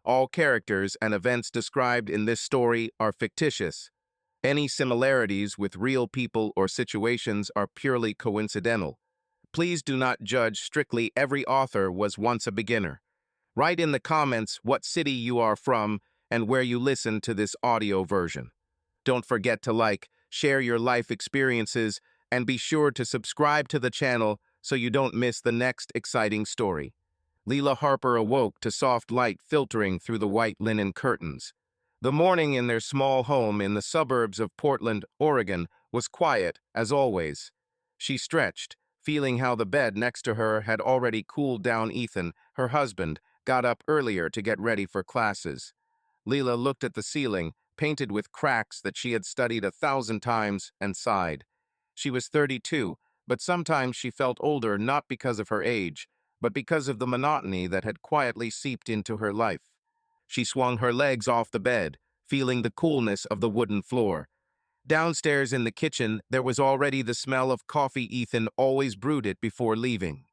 All characters and events described in this story are fictitious. Any similarities with real people or situations are purely coincidental. Please do not judge strictly. Every author was once a beginner. Write in the comments what city you are from and where you listen to this audio version. Don't forget to like, share your life experiences, and be sure to subscribe to the channel so you don't miss the next exciting story. Leila Harper awoke to soft light filtering through the white linen curtains. The morning in their small home in the suburbs of Portland, Oregon, was quiet, as always. She stretched, feeling how the bed next to her had already cooled down. Ethan, her husband, got up earlier to get ready for classes. Leila looked at the ceiling, painted with cracks that she had studied 1,000 times, and sighed. She was 32, but sometimes she felt older not because of her age, but because of the monotony that had quietly seeped into her life. She swung her legs off the bed, feeling the coolness of the wooden floor. Downstairs in the kitchen, there was already the smell of coffee Ethan always brewed it before leaving.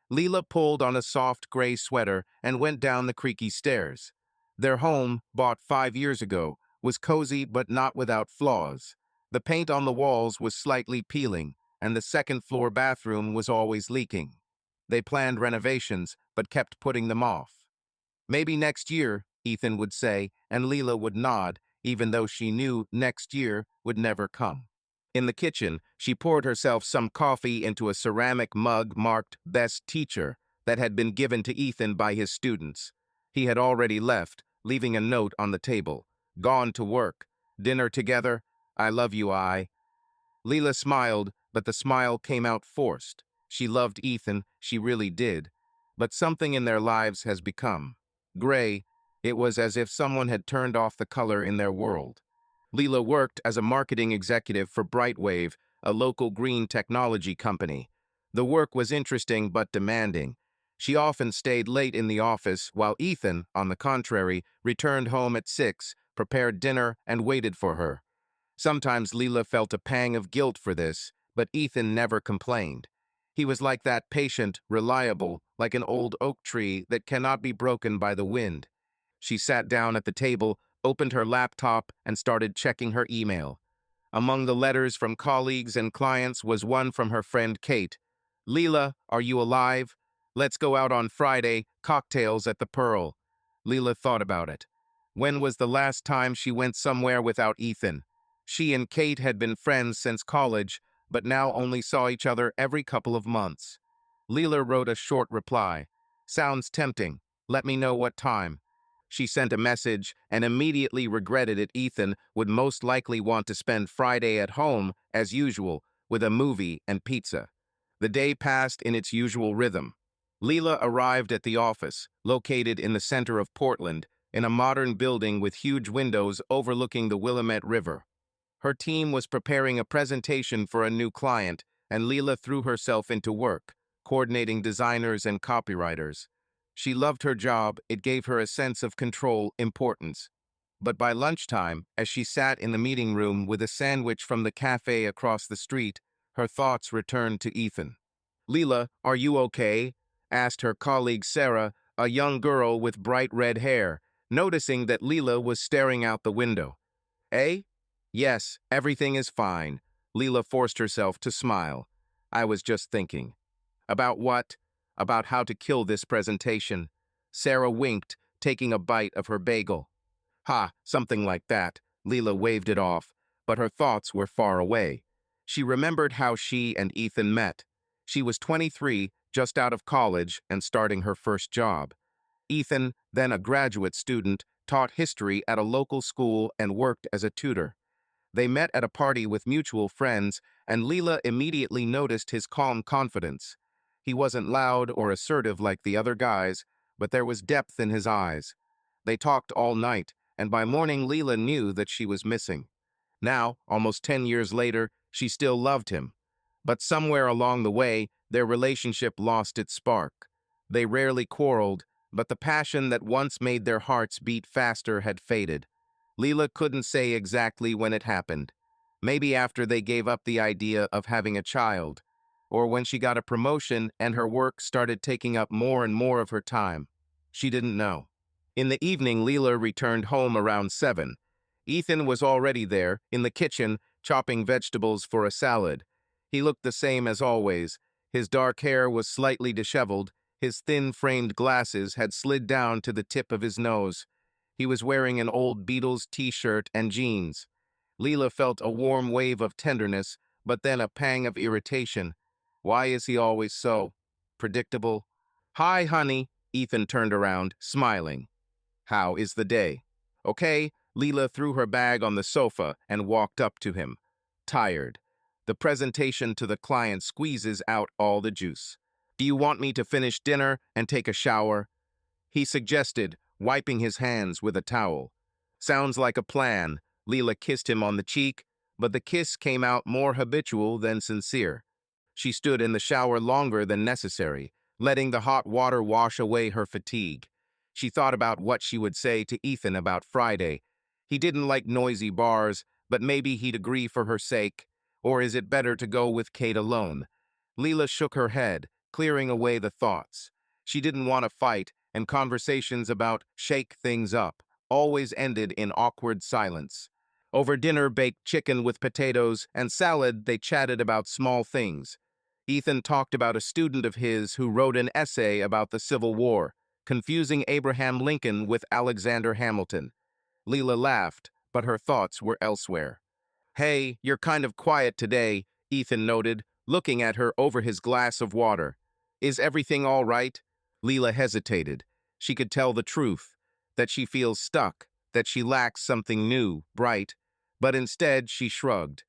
Leila pulled on a soft gray sweater and went down the creaky stairs. Their home, bought 5 years ago, was cozy but not without flaws. The paint on the walls was slightly peeling, and the second-floor bathroom was always leaking. They planned renovations, but kept putting them off. Maybe next year, Ethan would say, and Leila would nod, even though she knew next year would never come. In the kitchen, she poured herself some coffee into a ceramic mug marked Best Teacher that had been given to Ethan by his students. He had already left, leaving a note on the table. Gone to work. Dinner together. I love you, I. Leila smiled, but the smile came out forced. She loved Ethan, she really did. But something in their lives has become gray. It was as if someone had turned off the color in their world. Leila worked as a marketing executive for Brightwave, a local green technology company. The work was interesting but demanding. She often stayed late in the office, while Ethan, on the contrary, returned home at 6, prepared dinner, and waited for her. Sometimes Leila felt a pang of guilt for this, but Ethan never complained. He was like that, patient, reliable, like an old oak tree that cannot be broken by the wind. She sat down at the table, opened her laptop, and started checking her email. Among the letters from colleagues and clients was one from her friend Kate. Leila, are you alive? Let's go out on Friday, cocktails at the Pearl. Leila thought about it. When was the last time she went somewhere without Ethan? She and Kate had been friends since college, but now only saw each other every couple of months. Leila wrote a short reply. Sounds tempting. Let me know what time. She sent a message and immediately regretted it. Ethan would most likely want to spend Friday at home, as usual, with a movie and pizza. The day passed in its usual rhythm. Leila arrived at the office, located in the center of Portland, in a modern building with huge windows overlooking the Willamette River. Her team was preparing a presentation for a new client, and Leila threw herself into work, coordinating designers and copywriters. She loved her job. It gave her a sense of control, importance. But by lunchtime, as she sat in the meeting room with a sandwich from the cafe across the street, her thoughts returned to Ethan. Leila, are you okay? Asked her colleague Sarah, a young girl with bright red hair, noticing that Leila was staring out the window. Eh? Yes, everything is fine. Leila forced herself to smile. I was just thinking. About what? About how to kill this presentation. Sarah winked, taking a bite of her bagel. Ha, something like that. Leila waved it off, but her thoughts were far away. She remembered how she and Ethan met. She was 23, just out of college and starting her first job. Ethan, then a graduate student, taught history at a local school and worked as a tutor. They met at a party with mutual friends, and Leila immediately noticed his calm confidence. He wasn't loud or assertive like the other guys, but there was depth in his eyes. They talked all night, and by morning Leila knew that she was missing. Now, almost 10 years later, she still loved him. But somewhere along the way, their relationship lost its spark. They rarely quarreled, but the passion that once made their hearts beat faster had faded. Leila couldn't say exactly when it happened. Maybe after they gave up the idea of having a child, or when she got a promotion and her work started taking up more and more of her time. She didn't know. In the evening, Leela returned home around 7. Ethan was already there, in the kitchen, chopping vegetables for a salad. He looked the same as always. His dark hair was slightly disheveled. His thin-framed glasses had slid down to the tip of his nose. He was wearing an old Beatles t-shirt and jeans. Leela felt a warm wave of tenderness, but then a pang of irritation. Why is he always so predictable? "Hi, honey." Ethan turned around, smiling. "How is the day?" "Okay." Leela threw her bag on the sofa and walked up to him. Tired. The presentation to the client squeezes out all the juice. "Do you want me to finish dinner and take a shower?" he suggested, wiping his hands with a towel. "Sounds like a plan." Leela kissed him on the cheek, but the kiss came out more habitual than sincere. She stood in the shower longer than necessary, letting the hot water wash away her fatigue. She thought about what she would say to Ethan about Friday. He didn't like noisy bars, but maybe he'd agree for her sake. Or is it better to go with Kate alone? Leela shook her head, clearing away the thoughts. She didn't want to fight, and conversations about shake things up always ended in awkward silence. Over dinner, baked chicken with potatoes and salad, they chatted about small things. Ethan talked about a student of his who wrote an essay about the Civil War, confusing Abraham Lincoln with Alexander Hamilton. Leela laughed, but her thoughts were elsewhere. "Hey, you're kind of quiet today," Ethan noted, looking at her over his glass of water. "Is everything all right?" Leela hesitated. She could tell the truth, that she feels stuck, that she lacks something new, bright, but instead she shrugged.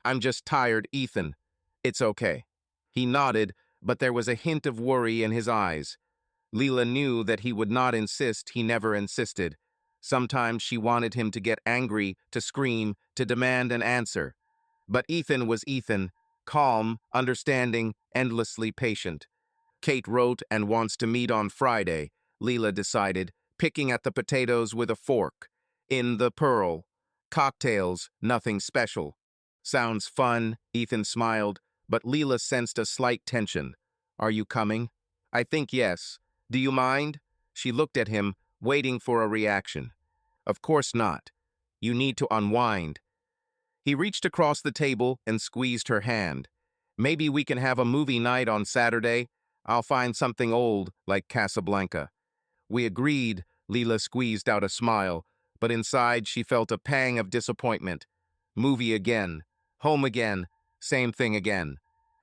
"I'm just tired, Ethan." "It's okay." He nodded, but there was a hint of worry in his eyes. Leela knew that he would not insist. He never insisted. Sometimes she wanted him to get angry, to scream, to demand an answer. But Ethan was Ethan, calm, understanding, endlessly patient. "Kate wrote and wants to meet on Friday," Leela decided, picking at the potatoes with a fork. "In the Pearl. Cocktails, nothing special." "Sounds fun," Ethan smiled, but Leela sensed a slight tension. "Are you coming?" "I think yes. Do you mind?" She looked at him, waiting for a reaction. "Of course not. You need to unwind." He reached across the table and squeezed her hand. "Maybe we can have a movie night on Saturday. I'll find something old, like Casablanca." We agreed. Leela squeezed out a smile, but inside she felt a pang of disappointment. Movie again. Home again. Same thing again.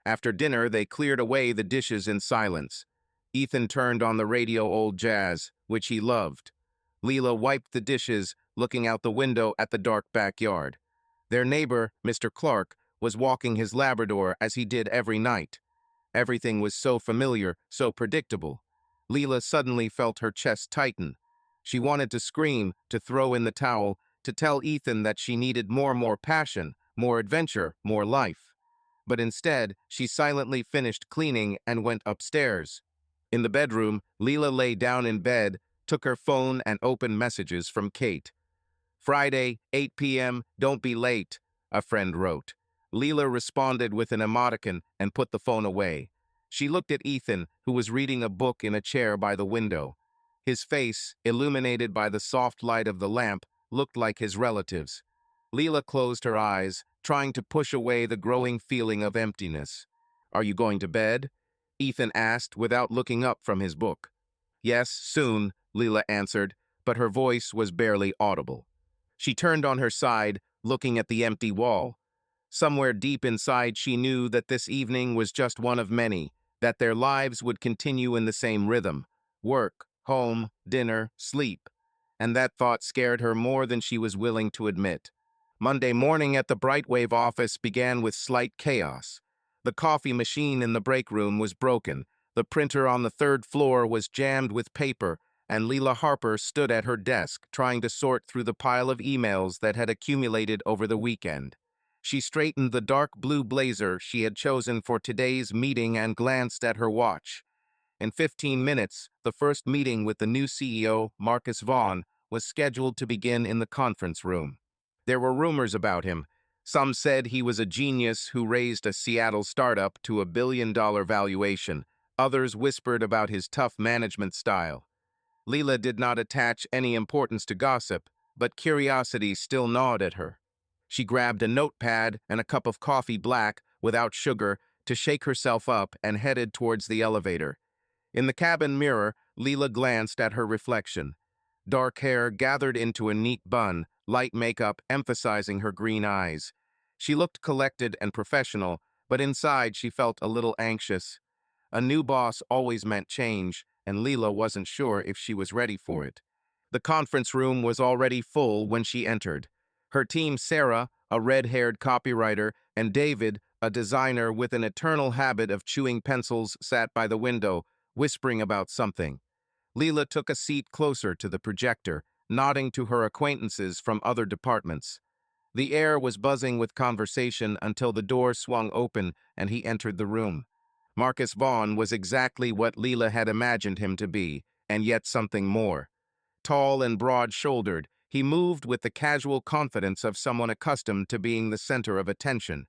After dinner, they cleared away the dishes in silence. Ethan turned on the radio old jazz, which he loved. Leela wiped the dishes, looking out the window at the dark backyard. Their neighbor, Mr. Clark, was walking his Labrador as he did every night. Everything was so familiar, so predictable. Leela suddenly felt her chest tighten. She wanted to scream, to throw in the towel, to tell Ethan that she needed more passion, more adventure, more life. But instead, she silently finished cleaning and went upstairs. In the bedroom, Leela lay down in bed, took her phone and opened messages from Kate. "Friday, 8 p.m., don't be late," a friend wrote. Leela responded with an emoticon and put the phone away. She looked at Ethan, who was reading a book in a chair by the window. His face, illuminated by the soft light of the lamp, looked like his relative's. Leela closed her eyes, trying to push away the growing feeling of emptiness. "Are you going to bed?" Ethan asked without looking up from his book. "Yes, soon," Leela answered, but her voice was barely audible. She turned on her side, looking at the empty wall. Somewhere deep inside she knew that this evening was just one of many, that their lives would continue in the same rhythm. Work, home, dinner, sleep. And that thought scared her more than she was willing to admit. Monday morning at the Brightwave office began with slight chaos. The coffee machine in the break room was broken, the printer on the third floor was jammed with paper, and Leela Harper stood at her desk trying to sort through the pile of emails that had accumulated over the weekend. She straightened the dark blue blazer she had chosen for today's meeting and glanced at her watch. In 15 minutes, the first meeting with the new CEO, Marcus Vaughn, was scheduled to begin in the conference room. There were rumors about him. Some said he was a genius who raised a Seattle startup to $1 billion valuation. Others whispered about his tough management style. Leela did not attach any importance to gossip, but curiosity still gnawed at her. She grabbed a notepad and a cup of coffee black, without sugar, to shake herself up and headed towards the elevator. In the cabin mirror, Leela glanced at her reflection. Dark hair gathered into a neat bun, light makeup emphasizing her green eyes. She looked collected and professional, but inside she felt a little anxious. A new boss always meant change, and Leela wasn't sure if she was ready for it. The conference room was already full when she entered. Her team, Sarah, a red-haired copywriter, and David, a designer with an eternal habit of chewing pencils, sat by the window, whispering about something. Leela took a seat closer to the projector, nodding to her acquaintances from other departments. The air was buzzing with conversation until the door swung open and he entered the room. Marcus Vaughn was exactly what Leela had imagined him to be, and yet something more. Tall and broad-shouldered, he moved with the casual confidence of someone accustomed to being the center of attention.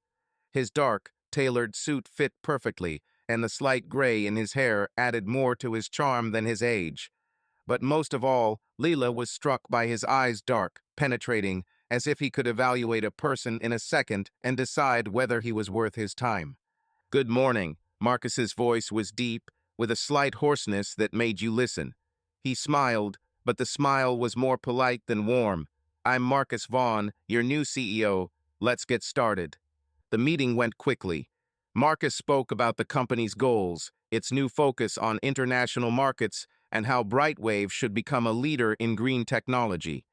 His dark, tailored suit fit perfectly, and the slight gray in his hair added more to his charm than his age. But most of all, Leela was struck by his eyes, dark, penetrating, as if he could evaluate a person in a second and decide whether he was worth his time. "Good morning." Marcus's voice was deep, with a slight hoarseness that made you listen. He smiled, but the smile was more polite than warm. "I'm Marcus Vaughn, your new CEO. Let's get started." The meeting went quickly. Marcus spoke about the company's goals, its new focus on international markets, and how Brightwave should become a leader in green technology.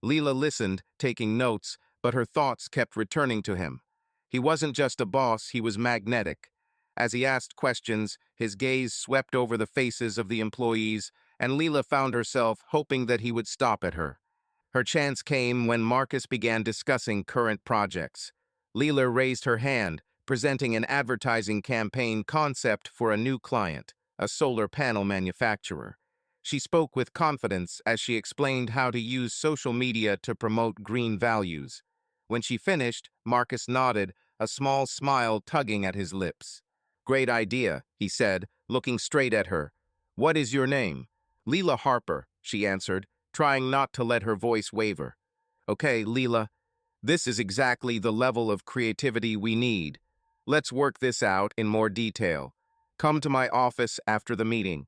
Leela listened, taking notes, but her thoughts kept returning to him. He wasn't just a boss, he was magnetic. As he asked questions, his gaze swept over the faces of the employees, and Leela found herself hoping that he would stop at her. Her chance came when Marcus began discussing current projects. Leela raised her hand, presenting an advertising campaign concept for a new client, a solar panel manufacturer. She spoke with confidence as she explained how to use social media to promote green values. When she finished, Marcus nodded, a small smile tugging at his lips. "Great idea," he said, looking straight at her. "What is your name?" "Leela Harper," she answered, trying not to let her voice waver. "Okay, Leela, this is exactly the level of creativity we need. Let's work this out in more detail. Come to my office after the meeting."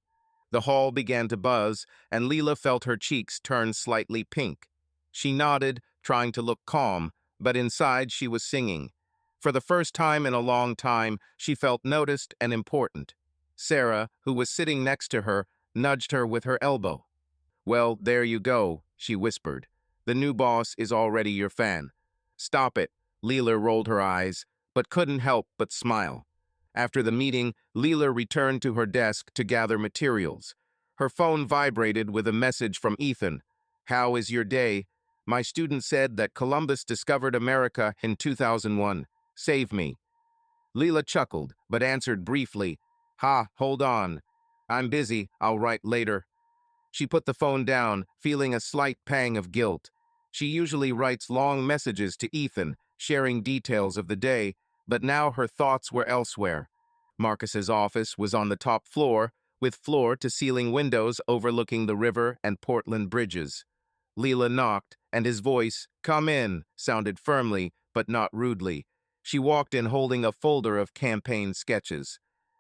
The hall began to buzz, and Leela felt her cheeks turn slightly pink. She nodded, trying to look calm, but inside she was singing. For the first time in a long time, she felt noticed and important. Sarah, who was sitting next to her, nudged her with her elbow. "Well, there you go," she whispered. "The new boss is already your fan." "Stop it." Leela rolled her eyes, but couldn't help but smile. After the meeting, Leela returned to her desk to gather materials. Her phone vibrated with a message from Ethan. "How is your day? My student said that Columbus discovered America in 2001. Save me." Leela chuckled, but answered briefly, "Ha, hold on. I'm busy, I'll write later." She put the phone down, feeling a slight pang of guilt. She usually writes long messages to Ethan, sharing details of the day, but now her thoughts were elsewhere. Marcus's office was on the top floor, with floor-to-ceiling windows overlooking the river and Portland bridges. Leela knocked, and his voice, "Come in," sounded firmly, but not rudely. She walked in holding a folder of campaign sketches.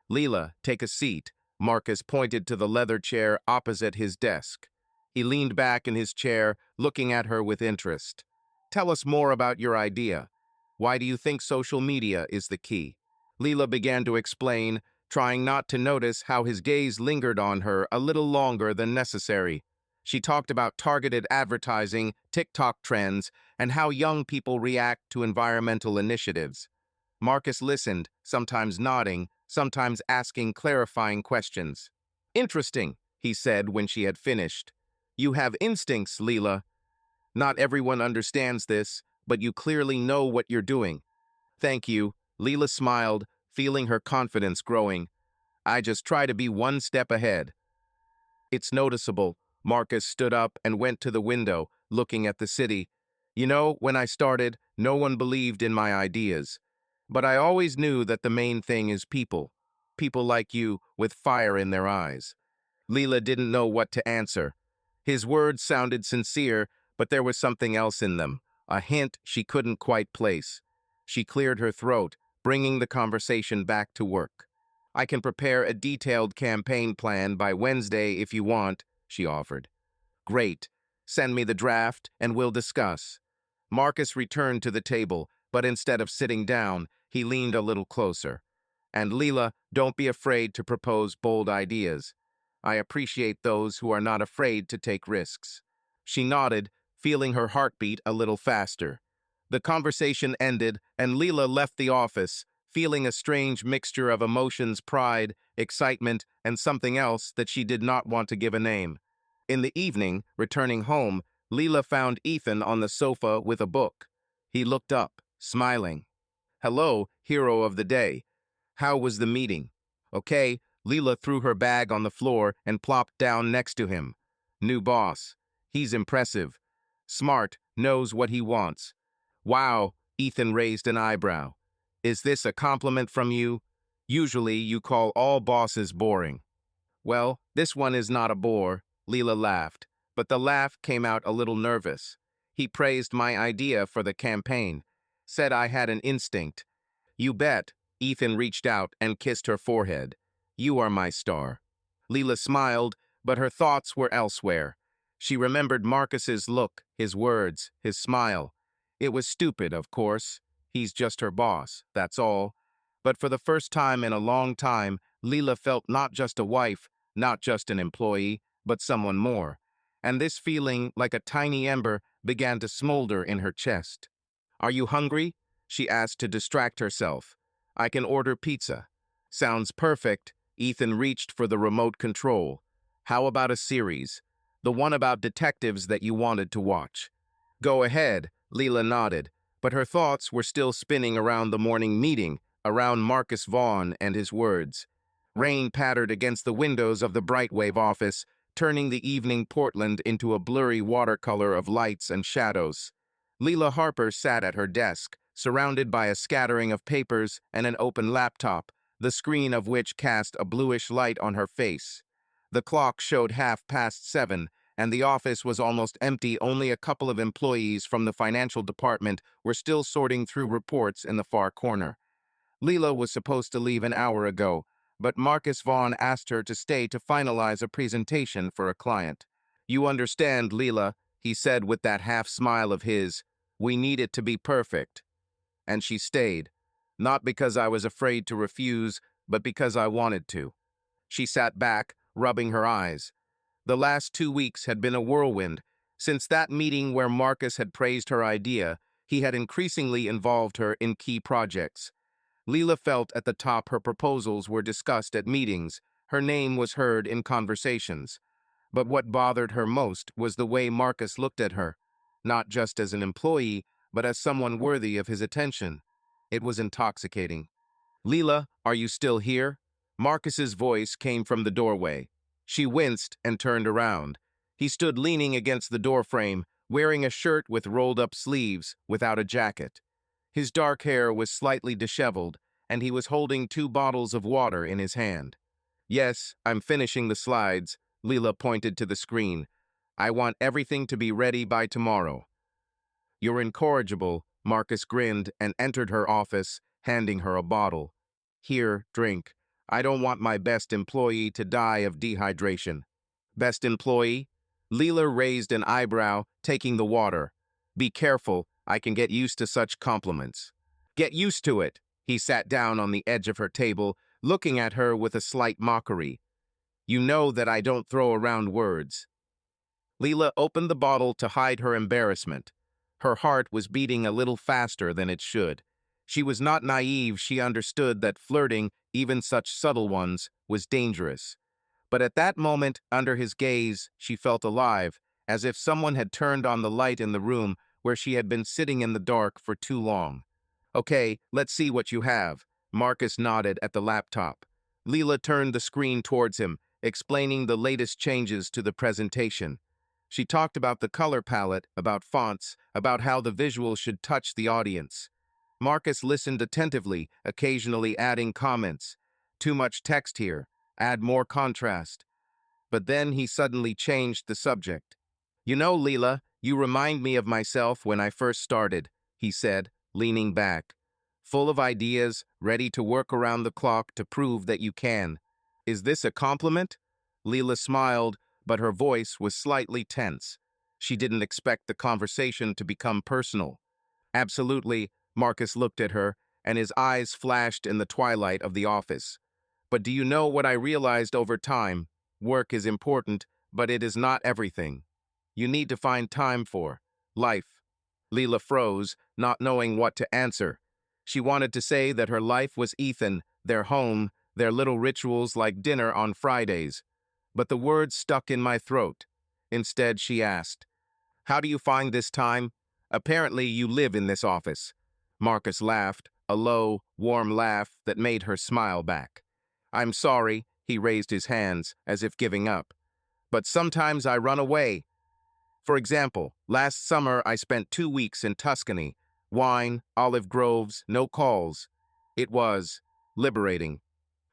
"Leela, take a seat." Marcus pointed to the leather chair opposite his desk. He leaned back in his chair, looking at her with interest. "Tell us more about your idea. Why do you think social media is the key?" Leela began to explain, trying not to notice how his gaze lingered on her a little longer than necessary. She talked about targeted advertising, TikTok trends, and how young people react to environmental initiatives. Marcus listened, sometimes nodding, sometimes asking clarifying questions. "Interesting," he said when she had finished. "You have instincts, Leela. Not everyone understands this, but you clearly know what you're doing." "Thank you." Leela smiled, feeling her confidence growing. "I just try to be one step ahead." "It's noticeable." Marcus stood up and went to the window, looking at the city. "You know, when I started, no one believed in my ideas. But I always knew that the main thing is people. People like you, with fire in their eyes." Leela didn't know what to answer. His words sounded sincere, but there was something else in them, a hint she couldn't quite place. She cleared her throat, bringing the conversation back to work. "I can prepare a detailed campaign plan by Wednesday if you want," she offered. "Great. Send me the draft and we'll discuss." Marcus returned to the table, but instead of sitting down, he leaned a little closer. "And Leela, don't be afraid to propose bold ideas. I appreciate those who are not afraid to take risks." She nodded, feeling her heartbeat a little faster. The conversation ended, and Leela left the office, feeling a strange mixture of emotions, pride, excitement, and something else that she did not want to give a name. In the evening, returning home, Leela found Ethan on the sofa with a book. He looked up, smiling. "Hello, hero of the day. How was the meeting?" "Okay." Leela threw her bag on the floor and plopped down next to him. "New boss. He's impressive. Smart, knows what he wants." "Wow," Ethan raised an eyebrow. "Is this a compliment from you? Usually you call all bosses boring." "Well, this one is not a bore," Leela laughed, but the laugh came out a little nervous. "He praised my idea for the campaign, said I had an instinct." "You bet." Ethan reached out and kissed her forehead. "You are my star." Leela smiled, but her thoughts were elsewhere. She remembered Marcus's look, his words, his smile. It was stupid, of course. He's just her boss, that's all. But for the first time in a long time, Leela felt not just a wife, not just an employee, but someone more. And this feeling, like a tiny ember, began to smolder in her chest. "Are you hungry?" she asked to distract herself. "I can order pizza." "Sounds perfect." Ethan reached for the remote control. "How about a series? The one about detectives that you wanted to watch." "Go ahead," Leela nodded, but her thoughts were still spinning around the morning meeting, around Marcus Vaughn and his words. Rain pattered against the windows of the Brightwave office, turning the evening Portland into a blurry watercolor of lights and shadows. Leela Harper sat at her desk, surrounded by a scattering of papers and an open laptop, the screen of which cast a bluish light on her face. The clock showed 7:30, and the office was almost empty. Only a couple of employees from the financial department were still sorting through reports in the far corner. Leela was supposed to leave an hour ago, but Marcus Vaughn asked her to stay to finalize a presentation for a client. "You understand, Leela," he said with that half-smile of his. "We need it to be perfect." And she stayed, not because I was afraid to refuse, but because I wanted to. She sat back, rubbing her eyes. The last 2 weeks had been a whirlwind. Since that meeting where Marcus had praised her idea, he had increasingly involved her in key projects. Leela felt at the top her proposals were discussed at meetings, her name was heard in conversations. But what bothered her most was the way Marcus looked at her, not just as an employee, but as someone worthy of his attention. It was intoxicating. "Leela, are you still here?" Marcus's voice came from the doorway. She winced and turned around. He stood leaning against the doorframe, wearing a shirt with rolled-up sleeves, without a jacket. His dark hair was slightly disheveled, and he was holding 2 bottles of water in his hand. "Yes, I'm finishing the slides," Leela pointed to the screen. "I want everything to be ready by tomorrow." "You're incorrigible," Marcus grinned and entered her office, handing her a bottle. "Here, drink. I don't want my best employee to die of dehydration." "Best employee?" Leela raised an eyebrow, taking the water. "Be careful, I can get used to such compliments." "Get used to it." He sat down on the edge of her table, looking at her with a slight mockery. "You know that I don't throw around words." Leela opened the bottle to hide her embarrassment. Her heart was beating a little faster than it should. She was not naive. She understood that flirting, even such subtle ones, was dangerous. But at that moment, under his gaze, she felt alive, as if someone had turned on the light in the room where she had been sitting in the dark for too long. "Okay, let's see what you have." Marcus nodded at the laptop. Leela turned the screen towards him, explaining the latest changes to the presentation. She talked about the color palette, about fonts, about how the visual should touch the audience. Marcus listened attentively, occasionally adding comments. "Too much text here. Add more contrast." But then he suddenly changed the subject. You know, Leela, you remind me of myself when I first started, he said, leaning back. Full of ideas, ready to work around the clock to prove that you can. Is this a compliment? Leela smiled, but her voice was slightly tense. She didn't expect the conversation to become personal. Absolutely, Marcus looked at her, and his eyes flashed in the twilight of the office. But do you know what I realized over time? Work is important, but it is not everything. You need to find time for life. Leela froze, not knowing what to answer. She wanted to say that her life was Ethan, their home, their little rituals like dinner on Fridays. But the words stuck in my throat. Instead, she asked, how do you find this time? Apparently, you live in this office. Marcus laughed, a low, warm laugh that made her smile back. I'm sorry, he raised his hands, as if giving up. But sometimes I run away. For example, last summer I spent 2 weeks in Tuscany. Wine, olive groves, no calls. It was liberating.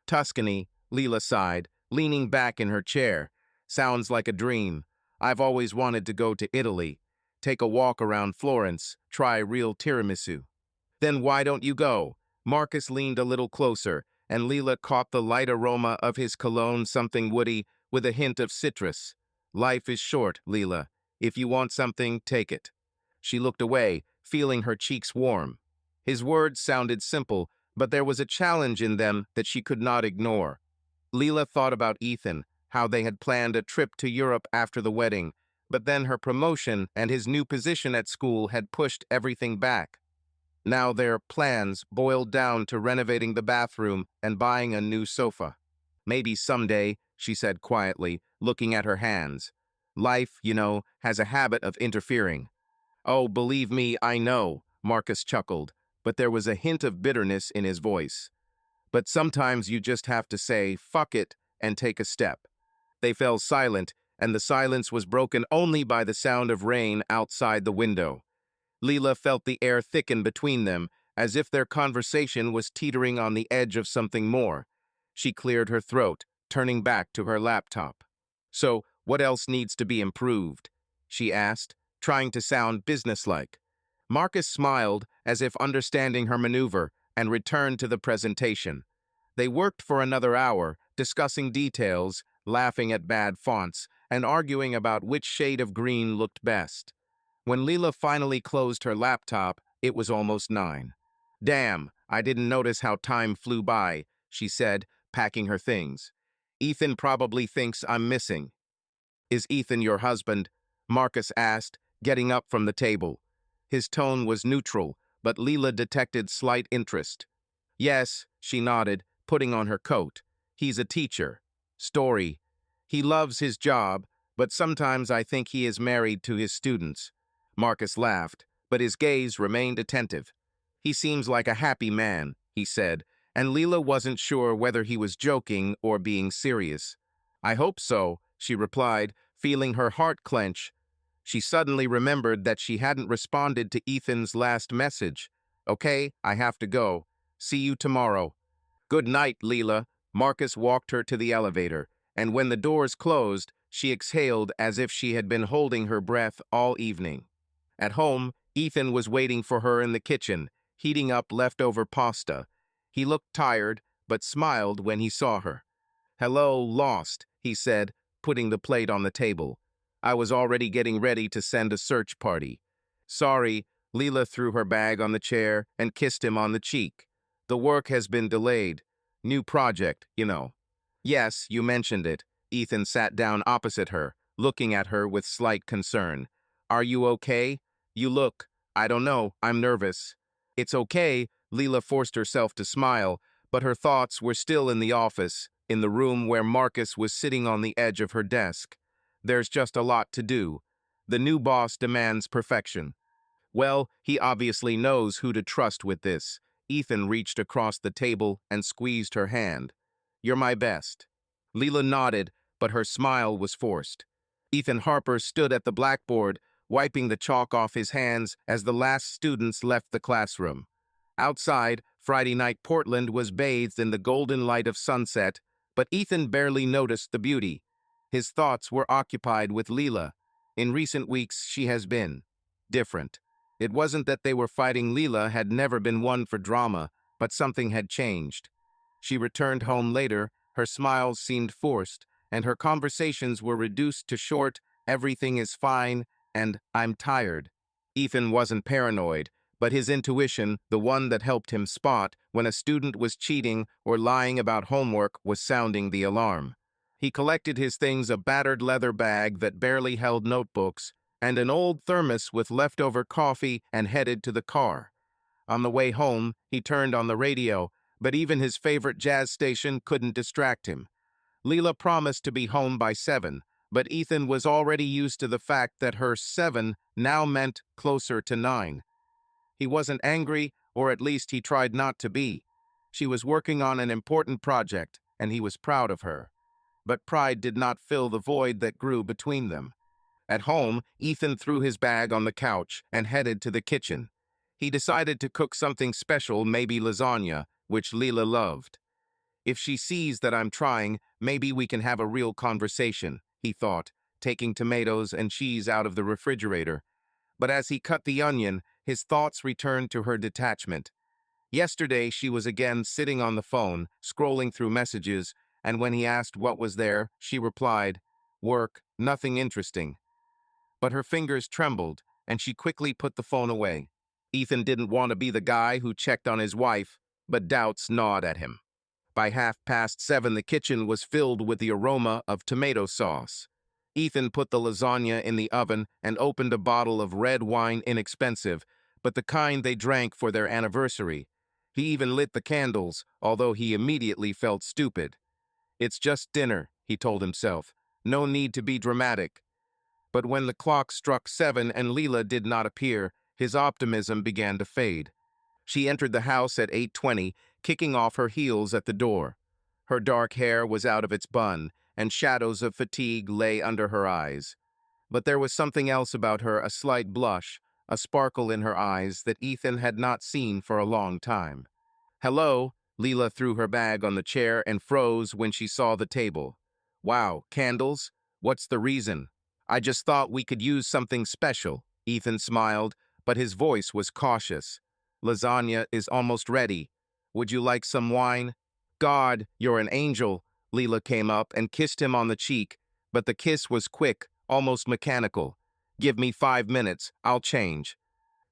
Tuscany, Leela sighed, leaning back in her chair. Sounds like a dream. I've always wanted to go to Italy. Take a walk around Florence, try real tiramisu. Then why don't you go? Marcus leaned a little closer, and Leela caught the light aroma of his cologne, something woody, with a hint of citrus. Life is short, Leela. If you want something, take it. She looked away, feeling her cheeks warm. His words sounded simple, but there was a challenge in them that she could not ignore. Leela thought about Ethan, how they had planned a trip to Europe after the wedding, but then her promotion and his new position at school had pushed everything back. Now their plans boiled down to renovating the bathroom and buying a new sofa. Maybe someday, she said quietly, looking at her hands. Life, you know, has a habit of interfering. Oh, believe me, I know, Marcus chuckled, but there was a hint of bitterness in his voice. But sometimes you just have to say, fuck it, and take a step. They fell silent, and the silence was broken only by the sound of rain outside the window. Leela felt the air thicken between them, as if their conversation was teetering on the edge of something more. She cleared her throat, turning back to her laptop. So, what else needs to be improved? She asked, trying to sound businesslike. Marcus smiled, as if understanding her maneuver, and returned to the presentation. They worked for another hour, discussing details, laughing at bad fonts, and arguing about which shade of green looked best. When Leela finally closed her laptop, it was almost 9. Damn, I didn't notice how time flew by, she said, packing her things. Ethan probably thinks I'm missing. Is Ethan your husband? Marcus asked, getting up from the table. His tone was neutral, but Leela detected slight interest. Yes, she nodded, putting on her coat. He's a teacher. Story. He loves his job, but sometimes I think he is married to his students. Marcus laughed, but his gaze remained attentive. He seems like a happy man, he said, and Leela wasn't sure whether he was joking or being serious. I hope so, she replied, feeling her heart clench. She suddenly remembered that she hadn't responded to Ethan's last message. Okay, I have to go. See you tomorrow. Good night, Leela. Marcus walked her to the elevator, and when the doors closed, she exhaled as if she had been holding her breath all evening. At home, Ethan was waiting for her in the kitchen, heating up leftover pasta. He looked tired, but smiled when he saw her. Hello, Lost, he said, putting the plate on the table. I was already getting ready to send a search party. Sorry, Leela threw her bag on the chair and kissed him on the cheek. The work has been delayed. New project, you know. Yes, you mentioned it. Ethan sat down opposite her, looking at her with slight concern. Are you okay? You look, I don't know, I'm nervous. It's okay, Leela forced herself to smile, but her thoughts were still in the office, in the room where Marcus was sitting on the edge of her desk. There's just a lot to do. The new boss demands perfection. Well, he obviously knows who to trust with this. Ethan reached across the table and squeezed her hand. You're my best. Leela nodded, but her smile was forced. Ethan Harper stood at the blackboard, wiping the chalk off his hands as the last students left the classroom. Outside, Friday night Portland was bathed in the golden light of sunset, but Ethan barely noticed the beauty. His thoughts were occupied with Leela. In recent weeks, she has been different. It wasn't that they were fighting. Leela had never been one for drama, but something had changed. She returned home later, her smiles seemed forced, and her conversations were reduced to short, "Everything is fine," and "I'm tired." Ethan wasn't paranoid, but his intuition, the one that helped him spot when a student was cheating or lying about homework, was sounding the alarm. He collected his things, a battered leather bag that barely held notebooks, and an old thermos with leftover coffee, and headed to the car. On the way home, he turned on the radio, but even his favorite jazz station couldn't distract him. Leela promised to be home by 7, but Ethan was already used to the fact that her 7 now meant closer to 9. He wasn't angry, or at least he tried not to be. She was working on an important project, and he was proud of her. But pride did not fill the void that grew between them. At home, Ethan threw his bag on the couch and headed to the kitchen. He decided to cook something special, maybe lasagna, which Leela loved. "If she sees that I'm trying, maybe we can have a real conversation," he thought, taking tomatoes and cheese out of the refrigerator. But as he cut the onion, his thoughts returned to her detachment. Yesterday, she was again sitting on the phone, scrolling through messages, and when he asked what was there, she replied, "Work, nothing interesting." But her fingers trembled, and she quickly put the phone away. Ethan didn't want to be the guy who checked on his wife, but doubts gnawed at him. By 7:30, the kitchen was filled with the aroma of tomato sauce. Ethan put the lasagna in the oven and opened a bottle of red wine, inexpensive, but the kind they drank for their anniversary. He even lit the candles, although he immediately felt stupid. "It's just dinner," he told himself. "No need to be dramatic." But when the clock struck 7 and Leela did not appear, his optimism began to fade. She entered the house at 8:20, kicking off her heels at the door. Her dark hair was out of its bun, and shadows of fatigue lay under her eyes. But there was something else about her, a slight blush, a sparkle in her eyes that Ethan had not seen for a long time. "Hello?" Leela threw her bag on the chair and froze when she saw the table. "Wow, candles? What's the reason?" "I just thought we could use something special." Ethan smiled, but his voice was cautious. "Lasagna is almost ready. Would you like some wine?" "God, you're an angel." Leela came up and kissed him on the cheek, but the kiss was quick, almost mechanical. "Give me 5 minutes, I'll change."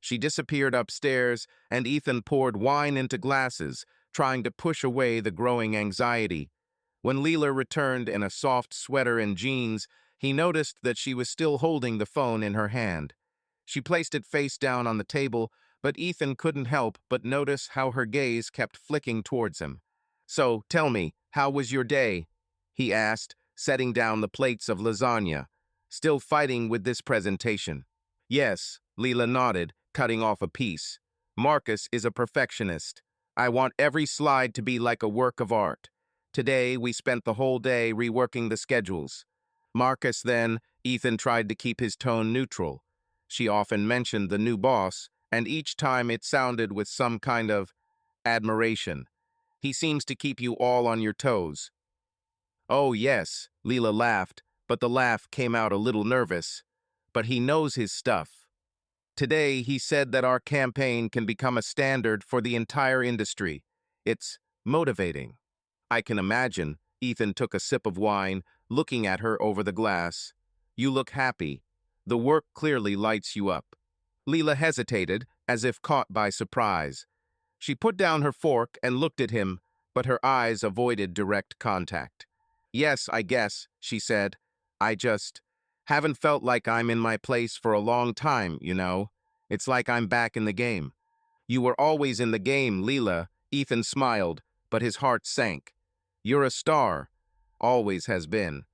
She disappeared upstairs, and Ethan poured wine into glasses, trying to push away the growing anxiety. When Leela returned in a soft sweater and jeans, he noticed that she was still holding the phone in her hand. She placed it face down on the table, but Ethan couldn't help but notice how her gaze kept flicking towards him. "So, tell me, how was your day?" he asked, setting down the plates of lasagna. "Still fighting with this presentation?" "Yes," Leela nodded, cutting off a piece. "Marcus is a perfectionist. I want every slide to be like a work of art. Today, we spent the whole day reworking the schedules." "Marcus, then," Ethan tried to keep his tone neutral. She often mentioned the new boss, and each time it sounded with some kind of admiration. "He seems to keep you all on your toes." "Oh, yes," Leela laughed, but the laugh came out a little nervous. "But he knows his stuff. Today, he said that our campaign can become a standard for the entire industry. It's motivating." "I can imagine." Ethan took a sip of wine, looking at her over the glass. "You look happy. The work clearly lights you up." Leela hesitated, as if caught by surprise. She put down her fork and looked at him, but her eyes avoided direct contact. "Yes, I guess," she said. "I just haven't felt like I'm in my place for a long time, you know. It's like I'm back in the game." "You were always in the game, Leela." Ethan smiled, but his heart sank. "You're a star. Always has been."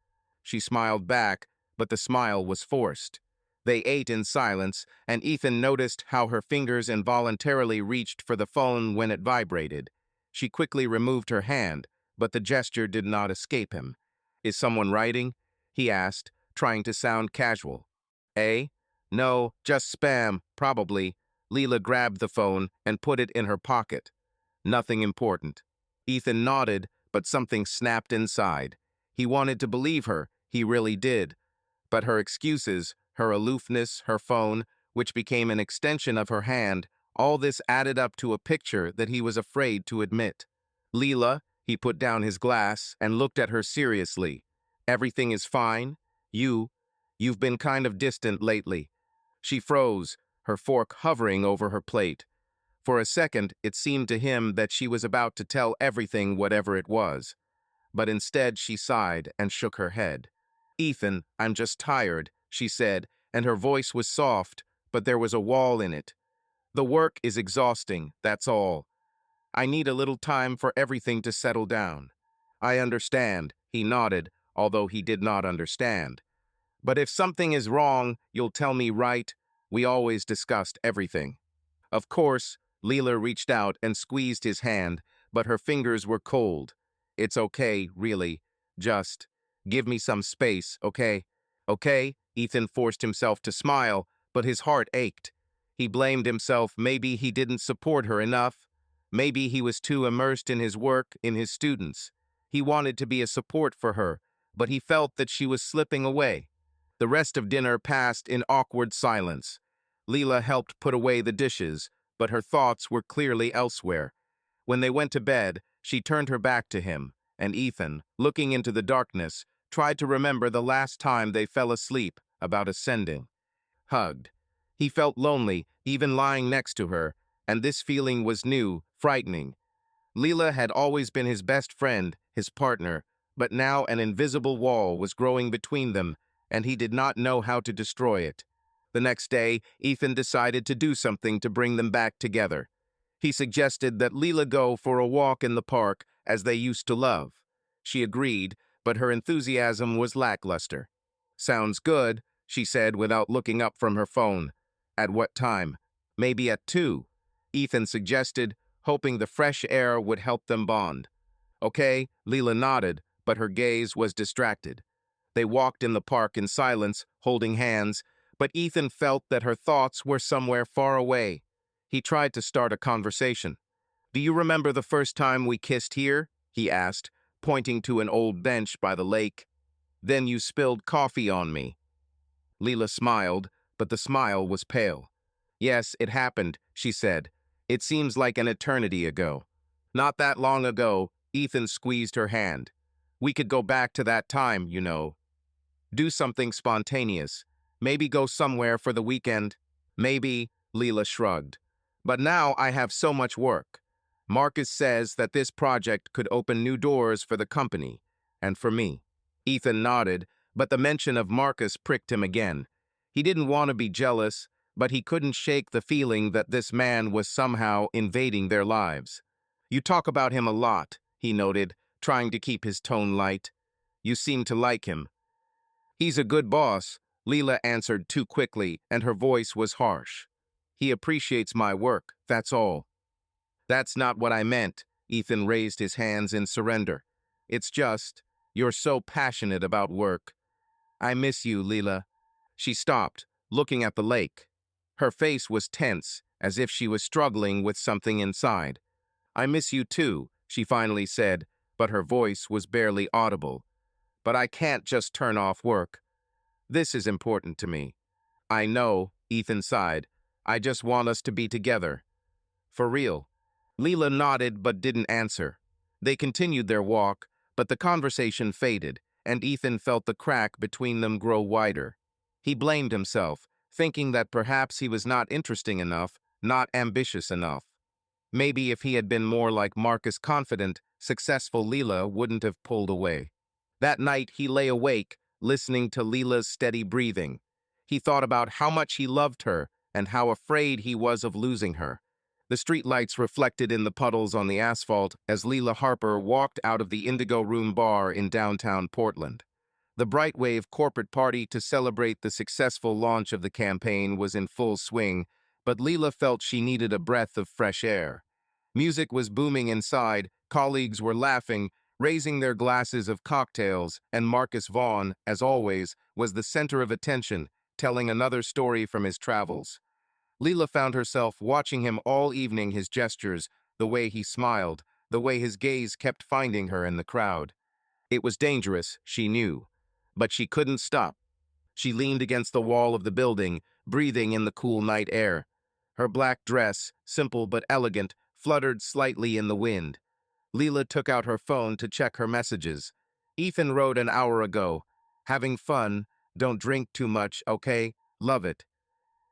She smiled back, but the smile was forced. They ate in silence, and Ethan noticed how her fingers involuntarily reached for the phone when it vibrated. She quickly removed her hand, but the gesture did not escape him. "Is someone writing?" he asked, trying to sound casual. "Eh? No, just spam, probably." Leela grabbed the phone and put it in her pocket. "Nothing important." Ethan nodded, but something snapped inside. He wanted to believe her. He really did. But her excuses, her aloofness, her phone, which became an extension of her hand, all this added up to a picture that he was afraid to admit. Leela, he put down his glass and looked at her seriously. Everything is fine? You've been kind of distant lately. She froze, her fork hovering over her plate. For a second, it seemed to him that she was about to tell everything, whatever it was. But instead she sighed and shook her head. Ethan, I'm just tired, she said, and her voice was soft, but there was a wall in it. The work is exhausting, that's all. I need a little time for everything to settle down. I understand, he nodded, although he did not understand. But if something is wrong, you'll tell me, right? We always discussed everything. Of course, Leela reached out and squeezed his hand, but her fingers were cold. It's okay, really. Just give me some space, okay? Okay? Ethan forced himself to smile, but his heart ached. He blamed himself. Maybe he didn't support her enough. Maybe he was too immersed in his work, in his students. He wanted to be a support for her, but he felt that she was slipping away. The rest of dinner passed in awkward silence. Leela helped put away the dishes, but her thoughts were clearly elsewhere. When they went to bed, she turned her back to him, and Ethan, looking into the darkness, tried to remember the last time they fell asleep about ascending. Hugged. He felt lonely, even lying next to her, and this feeling was new, frightening. Leela had always been his best friend, his partner, but now an invisible wall was growing between them, and he did not know how to destroy it. The next day, Ethan decided to do something to bring them back together. He suggested that Leela go for a walk in the park as they used to love. She agreed, but her enthusiasm was lackluster. Sounds good, she said without looking up from her phone. At what time? Maybe at 2, Ethan suggested, hoping the fresh air would help them bond. Okay, Leela nodded, but her gaze was distracted. They walked in the park in silence, holding hands, but Ethan felt that her thoughts were somewhere far away. He tried to start a conversation. Do you remember the first time we kissed here? He asked, pointing to an old bench by the lake. Then you spilled coffee on me. Leela smiled, but the smile was pale. Yes, it happened, she said. It seems like an eternity ago. Not that long ago, Ethan squeezed her hand. We could go back to that time, you know. Do something spontaneous. Maybe go somewhere for the weekend. Maybe, Leela shrugged. But now I have so much work. Marcus says that this project could open new doors for the company, and for me. Ethan nodded, but the mention of Marcus pricked him again. He didn't want to be jealous, but he couldn't shake the feeling that this man was somehow invading their lives. You talk about him a lot, he noted, trying to keep his tone light. You seem to like him. He's a good boss, Leela answered too quickly, and her voice was harsh. He appreciates my work, that's all. That's not what I meant, Ethan raised his hands in surrender. It's just, you're so passionate about work. I miss you, Leela. She stopped, looking at the lake. Her face was tense, as if she was struggling with something inside. I miss you too, she finally said, but her voice was barely audible. But I can't just turn off work. This is important to me. I know, Ethan sighed. I just want us to be together. For real. Leela nodded but didn't answer. They continued their walk, but the conversation faded, and Ethan felt the crack between them grow wider. He blamed himself, thinking that perhaps he was not interesting enough, not ambitious enough. Maybe if he had been more like Marcus, confident, successful, Leela wouldn't have pulled away. That night he lay awake, listening to Leela's steady breathing. He thought about how much he loved her and how afraid he was of losing her. The streetlights reflected in the puddles on the asphalt as Leela Harper walked out of the Indigo Room bar in downtown Portland. The Brightwave corporate party to celebrate the successful launch of the campaign was in full swing, but Leela felt she needed a breath of fresh air. Music was booming inside, colleagues were laughing, raising their glasses of cocktails, and Marcus Vaughn, as always, was the center of attention, telling another story from his travels. Leela found herself watching him all evening, his gestures, the way he smiled, the way his gaze kept finding her in the crowd. It was dangerous, she knew. But she couldn't stop. She leaned against the wall of the building, breathing in the cool night air. Her black dress, simple but elegant, fluttered slightly in the wind. Leela took out her phone to check her messages. Ethan wrote an hour ago, "Having fun, don't drink too much, okay? Love it."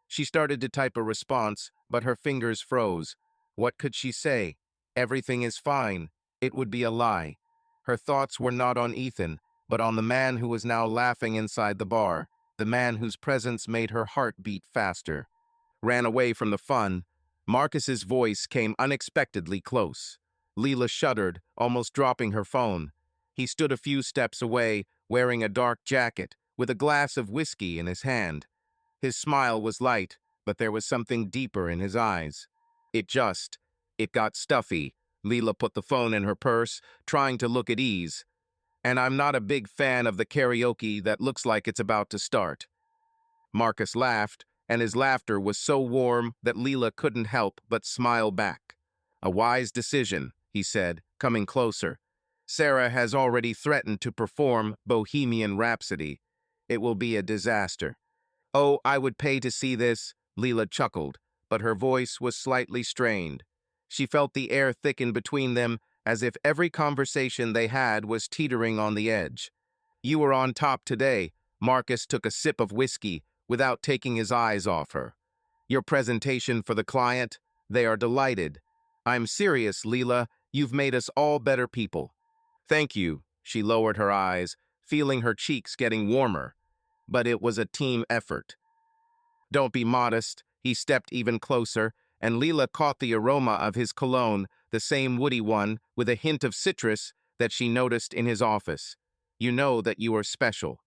She started to type a response, but her fingers froze. What could she say? Everything is fine. It would be a lie. Her thoughts were not on Ethan, but on the man who was now laughing inside the bar, the man whose presence made her heart beat faster. Ran away from the fun. Marcus's voice came unexpectedly close. Leela shuddered, almost dropping her phone. He stood a few steps away, wearing a dark jacket, with a glass of whiskey in his hand. His smile was light, but there was something deeper in his eyes. It got stuffy. Leela put the phone in her purse, trying to look at ease. And I'm not a big fan of the karaoke that looks like it's about to start. Marcus laughed, and his laughter was so warm that Leela couldn't help but smile back. A wise decision, he said, coming closer. Sarah has already threatened to perform Bohemian Rhapsody. It will be a disaster. Oh, I would pay to see this, Leela chuckled, but her voice was slightly strained. She felt the air thicken between them, as if every conversation they had was teetering on the edge. You were on top today. Marcus took a sip of whiskey, without taking his eyes off her. Your presentation for the client? They are delighted. I'm serious, Leela. You've made us all better people. Thank you. She lowered her eyes, feeling her cheeks getting warmer. But it was a team effort. Don't be modest. He stepped even closer, and Leela caught the aroma of his cologne, the same woody one, with a hint of citrus that she noticed in his office. You know that you are special.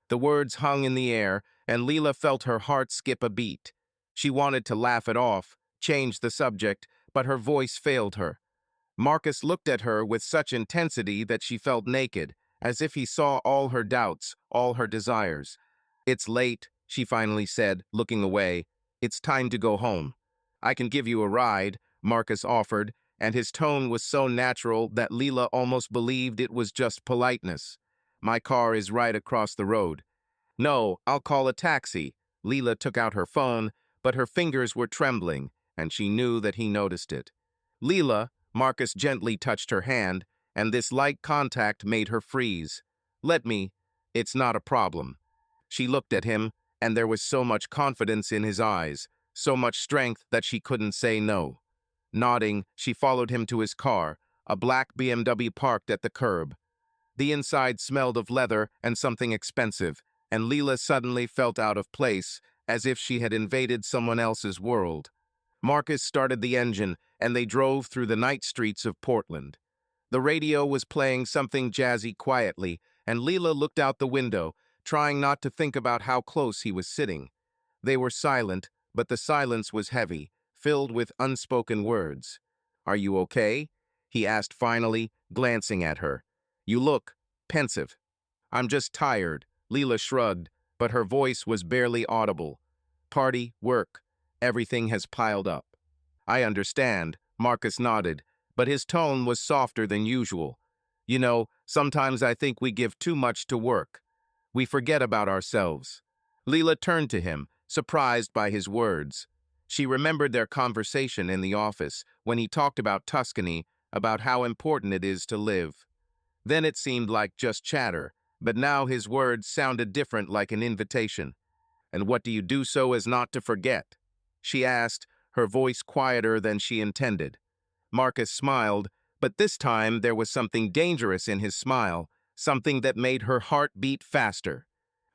The words hung in the air, and Leela felt her heart skip a beat. She wanted to laugh it off, change the subject, but her voice failed her. Marcus looked at her with such intensity that she felt naked, as if he saw all her doubts, all her desires. It's late, she finally said, looking away. It's time to go home. I can give you a ride, Marcus offered, and his tone was so natural that Leela almost believed it was just politeness. My car is right across the road. No, I'll call a taxi. Leela took out her phone, but her fingers were trembling, and she knew that he noticed it. Leela, Marcus gently touched her hand, and this light contact made her freeze. Let me. It's not a problem. She looked at him, and there was so much confidence in his eyes, so much strength that she couldn't say no. Nodding, she followed him to his car, a black BMW parked at the curb. The inside smelled of leather and something expensive, and Leela suddenly felt out of place, as if she had invaded someone else's world. Marcus started the engine, and they drove through the night streets of Portland. The radio was playing something jazzy quietly, and Leela looked out the window, trying not to think about how close he was sitting. They were silent, but the silence was heavy, filled with unspoken words. Are you okay? He asked finally, glancing at her. You look pensive. I'm just tired, Leela shrugged, but her voice was barely audible. Party, work, everything has piled up. I understand, Marcus nodded, but his tone was softer than usual. You know, sometimes I think we give too much to work. We forget about ourselves. Leela turned to him, surprised by his words. She remembered their conversation in the office when he talked about Tuscany, about how important it is to live. Then it seemed like just chatter, but now his words sounded different, like an invitation. And what do you do so as not to forget? She asked, her voice quieter than she intended. Marcus smiled, but this time there was something dangerous in his smile, something that made her heart beat faster.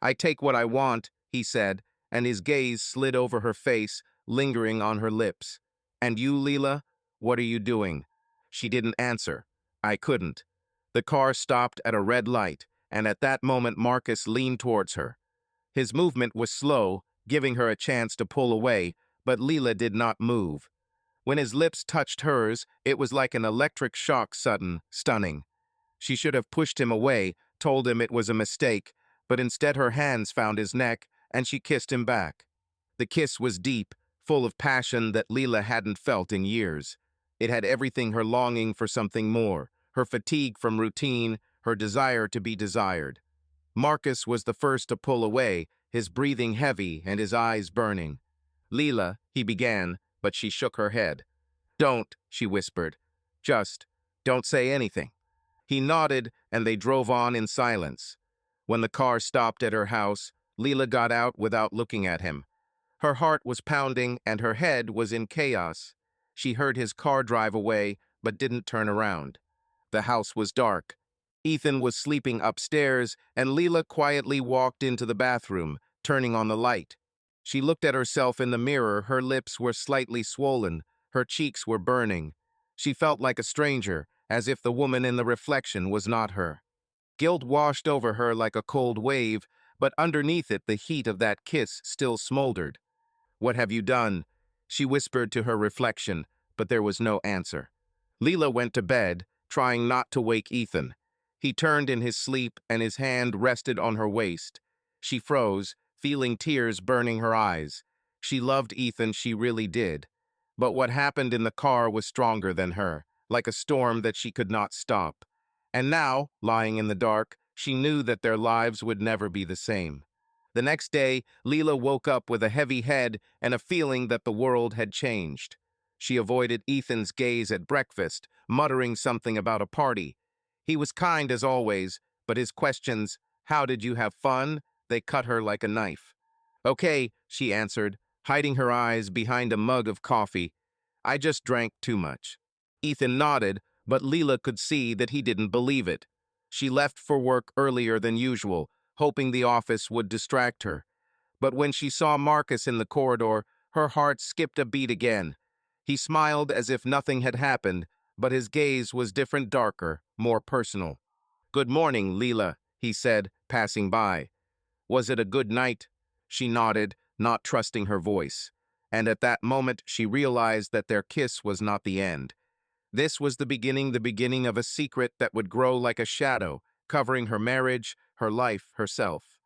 I take what I want, he said, and his gaze slid over her face, lingering on her lips. And you, Leela? What are you doing? She didn't answer. I couldn't. The car stopped at a red light, and at that moment Marcus leaned towards her. His movement was slow, giving her a chance to pull away, but Leela did not move. When his lips touched hers, it was like an electric shock, sudden, stunning. She should have pushed him away, told him it was a mistake, but instead her hands found his neck, and she kissed him back. The kiss was deep, full of passion that Leela hadn't felt in years. It had everything: her longing for something more, her fatigue from routine, her desire to be desired. Marcus was the first to pull away, his breathing heavy and his eyes burning. "Leela," he began, but she shook her head. "Don't," she whispered. "Just don't say anything." He nodded, and they drove on in silence. When the car stopped at her house, Leela got out without looking at him. Her heart was pounding and her head was in chaos. She heard his car drive away, but didn't turn around. The house was dark. Ethan was sleeping upstairs, and Leela quietly walked into the bathroom, turning on the light. She looked at herself in the mirror. Her lips were slightly swollen. Her cheeks were burning. She felt like a stranger, as if the woman in the reflection was not her. Guilt washed over her like a cold wave, but underneath it the heat of that kiss still smoldered. "What have you done?" she whispered to her reflection, but there was no answer. Leela went to bed, trying not to wake Ethan. He turned in his sleep and his hand rested on her waist. She froze, feeling tears burning her eyes. She loved Ethan, she really did. But what happened in the car was stronger than her, like a storm that she could not stop. And now, lying in the dark, she knew that their lives would never be the same. The next day, Leela woke up with a heavy head and a feeling that the world had changed. She avoided Ethan's gaze at breakfast, muttering something about a party. He was kind as always, but his questions, "How did you have fun?" they cut her like a knife. "Okay," she answered, hiding her eyes behind a mug of coffee. "I just drank too much." Ethan nodded, but Leela could see that he didn't believe it. She left for work earlier than usual, hoping the office would distract her. But when she saw Marcus in the corridor, her heart skipped a beat again. He smiled as if nothing had happened, but his gaze was different, darker, more personal. "Good morning, Leela," he said, passing by. "Was it a good night?" She nodded, not trusting her voice. And at that moment she realized that their kiss was not the end. This was the beginning of a secret that would grow like a shadow, covering her marriage, her life, herself.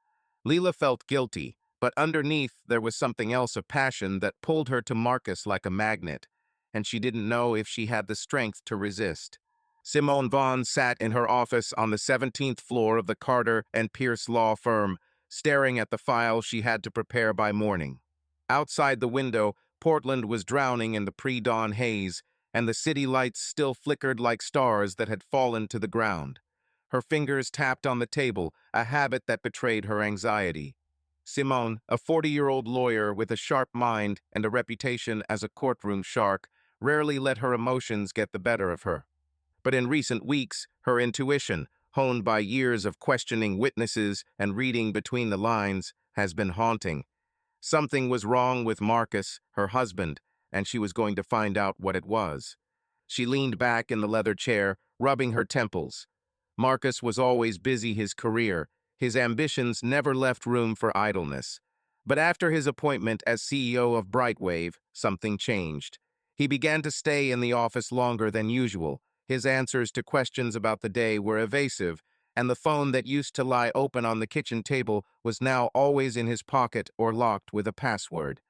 Leela felt guilty, but underneath there was something else, of passion that pulled her to Marcus like a magnet, and she didn't know if she had the strength to resist. Simone Vaughn sat in her office on the 17th floor of the Carter and Pierce law firm, staring at the file she had to prepare by morning. Outside the window, Portland was drowning in the pre-dawn haze, and the city lights still flickered like stars that had fallen to the ground. Her fingers tapped on the table, a habit that betrayed her anxiety. Simone, a 40-year-old lawyer with a sharp mind and a reputation as a courtroom shark, rarely let her emotions get the better of her. But in recent weeks, her intuition, honed by years of questioning witnesses and reading between the lines, has been haunting. Something was wrong with Marcus, her husband, and she was going to find out what it was. She leaned back in the leather chair, rubbing her temples. Marcus was always busy his career. His ambitions never left room for idleness. But after his appointment as CEO of Brightwave, something changed. He began to stay in the office longer than usual. His answers to questions about the day were evasive, and the phone that used to lie open on the kitchen table was now always in his pocket or locked with a password.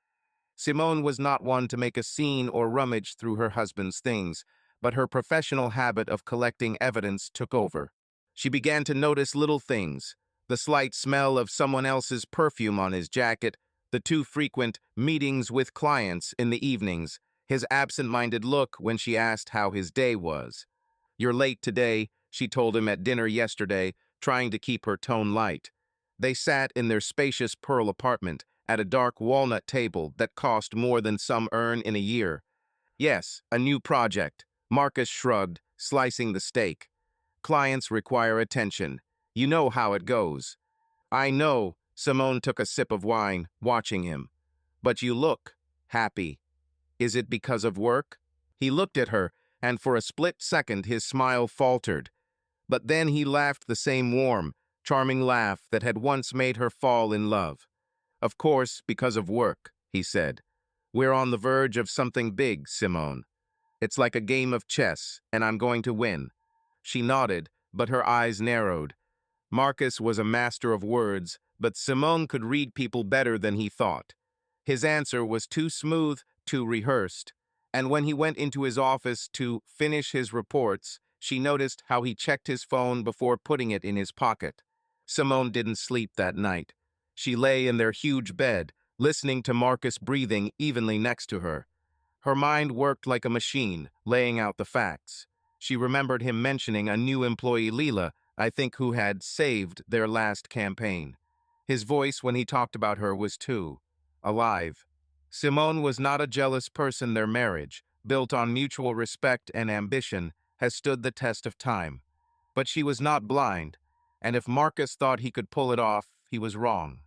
Simone was not one to make a scene or rummage through her husband's things, but her professional habit of collecting evidence took over. She began to notice little things: the slight smell of someone else's perfume on his jacket, the too frequent meetings with clients in the evenings, his absent-minded look when she asked how his day was. "You're late today," she told him at dinner yesterday, trying to keep her tone light. They sat in their spacious Pearl apartment at a dark walnut table that cost more than some earn in a year. "Yes, a new project," Marcus shrugged, slicing the steak. "Clients require attention. You know how it goes." "I know," Simone took a sip of wine, watching him. "But you look happy. Is it because of work?" He looked at her, and for a split second his smile faltered. But then he laughed, the same warm, charming laugh that had once made her fall in love. "Of course, because of work," he said. "We're on the verge of something big, Simone. It's like a game of chess, and I'm going to win." She nodded, but her eyes narrowed. Marcus was a master of words, but Simone could read people better than he thought. His answer was too smooth, too rehearsed, and when he went into his office to finish his reports, she noticed how he checked his phone before putting it in his pocket. Simone didn't sleep that night. She lay in their huge bed, listening to Marcus breathing evenly next to her. Her mind worked like a machine, laying out the facts. She remembered him mentioning a new employee, Leela, I think, who had saved their last campaign. His voice when he talked about her was too alive. Simone was not a jealous person. Their marriage, built on mutual respect and ambition, has stood the test of time. But she was not blind, and if Marcus thought he could pull it off, he was wrong.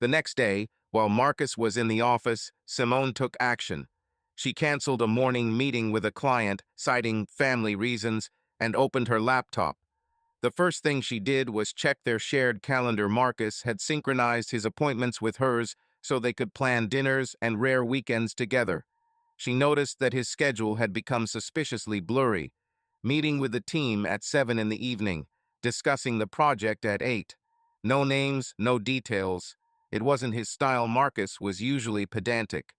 The next day, while Marcus was in the office, Simone took action. She canceled a morning meeting with a client, citing family reasons, and opened her laptop. The first thing she did was check their shared calendar. Marcus had synchronized his appointments with hers so they could plan dinners and rare weekends together. She noticed that his schedule had become suspiciously blurry, meeting with the team at 7 in the evening, discussing the project at 8. No names, no details. It wasn't his style. Marcus was usually pedantic.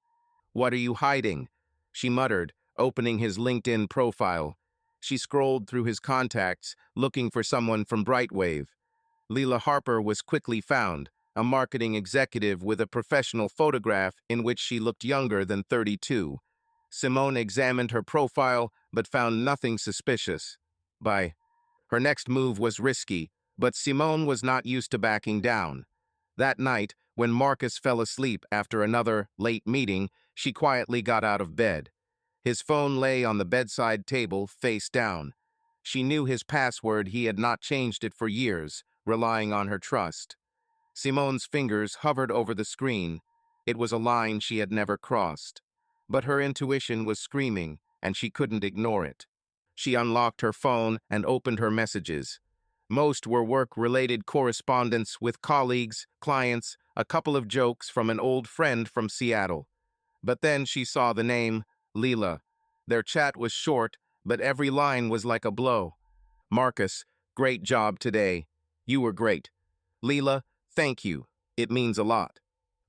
"What are you hiding?" she muttered, opening his LinkedIn profile. She scrolled through his contacts, looking for someone from Brightwave. Leela Harper was quickly found, a marketing executive with a professional photograph in which she looked younger than 32. Simone examined her profile, but found nothing suspicious. Her next move was risky, but Simone was not used to backing down. That night, when Marcus fell asleep after another late meeting, she quietly got out of bed. His phone lay on the bedside table, face down. She knew his password. He had not changed it for years, relying on her trust. Simone's fingers hovered over the screen. It was a line she had never crossed. But her intuition was screaming, and she couldn't ignore it. She unlocked her phone and opened her messages. Most were work-related correspondence with colleagues, clients, a couple of jokes from an old friend from Seattle. But then she saw the name, Leela. Their chat was short, but every line was like a blow. "Marcus, great job today. You were great. Leela, thank you. It means a lot.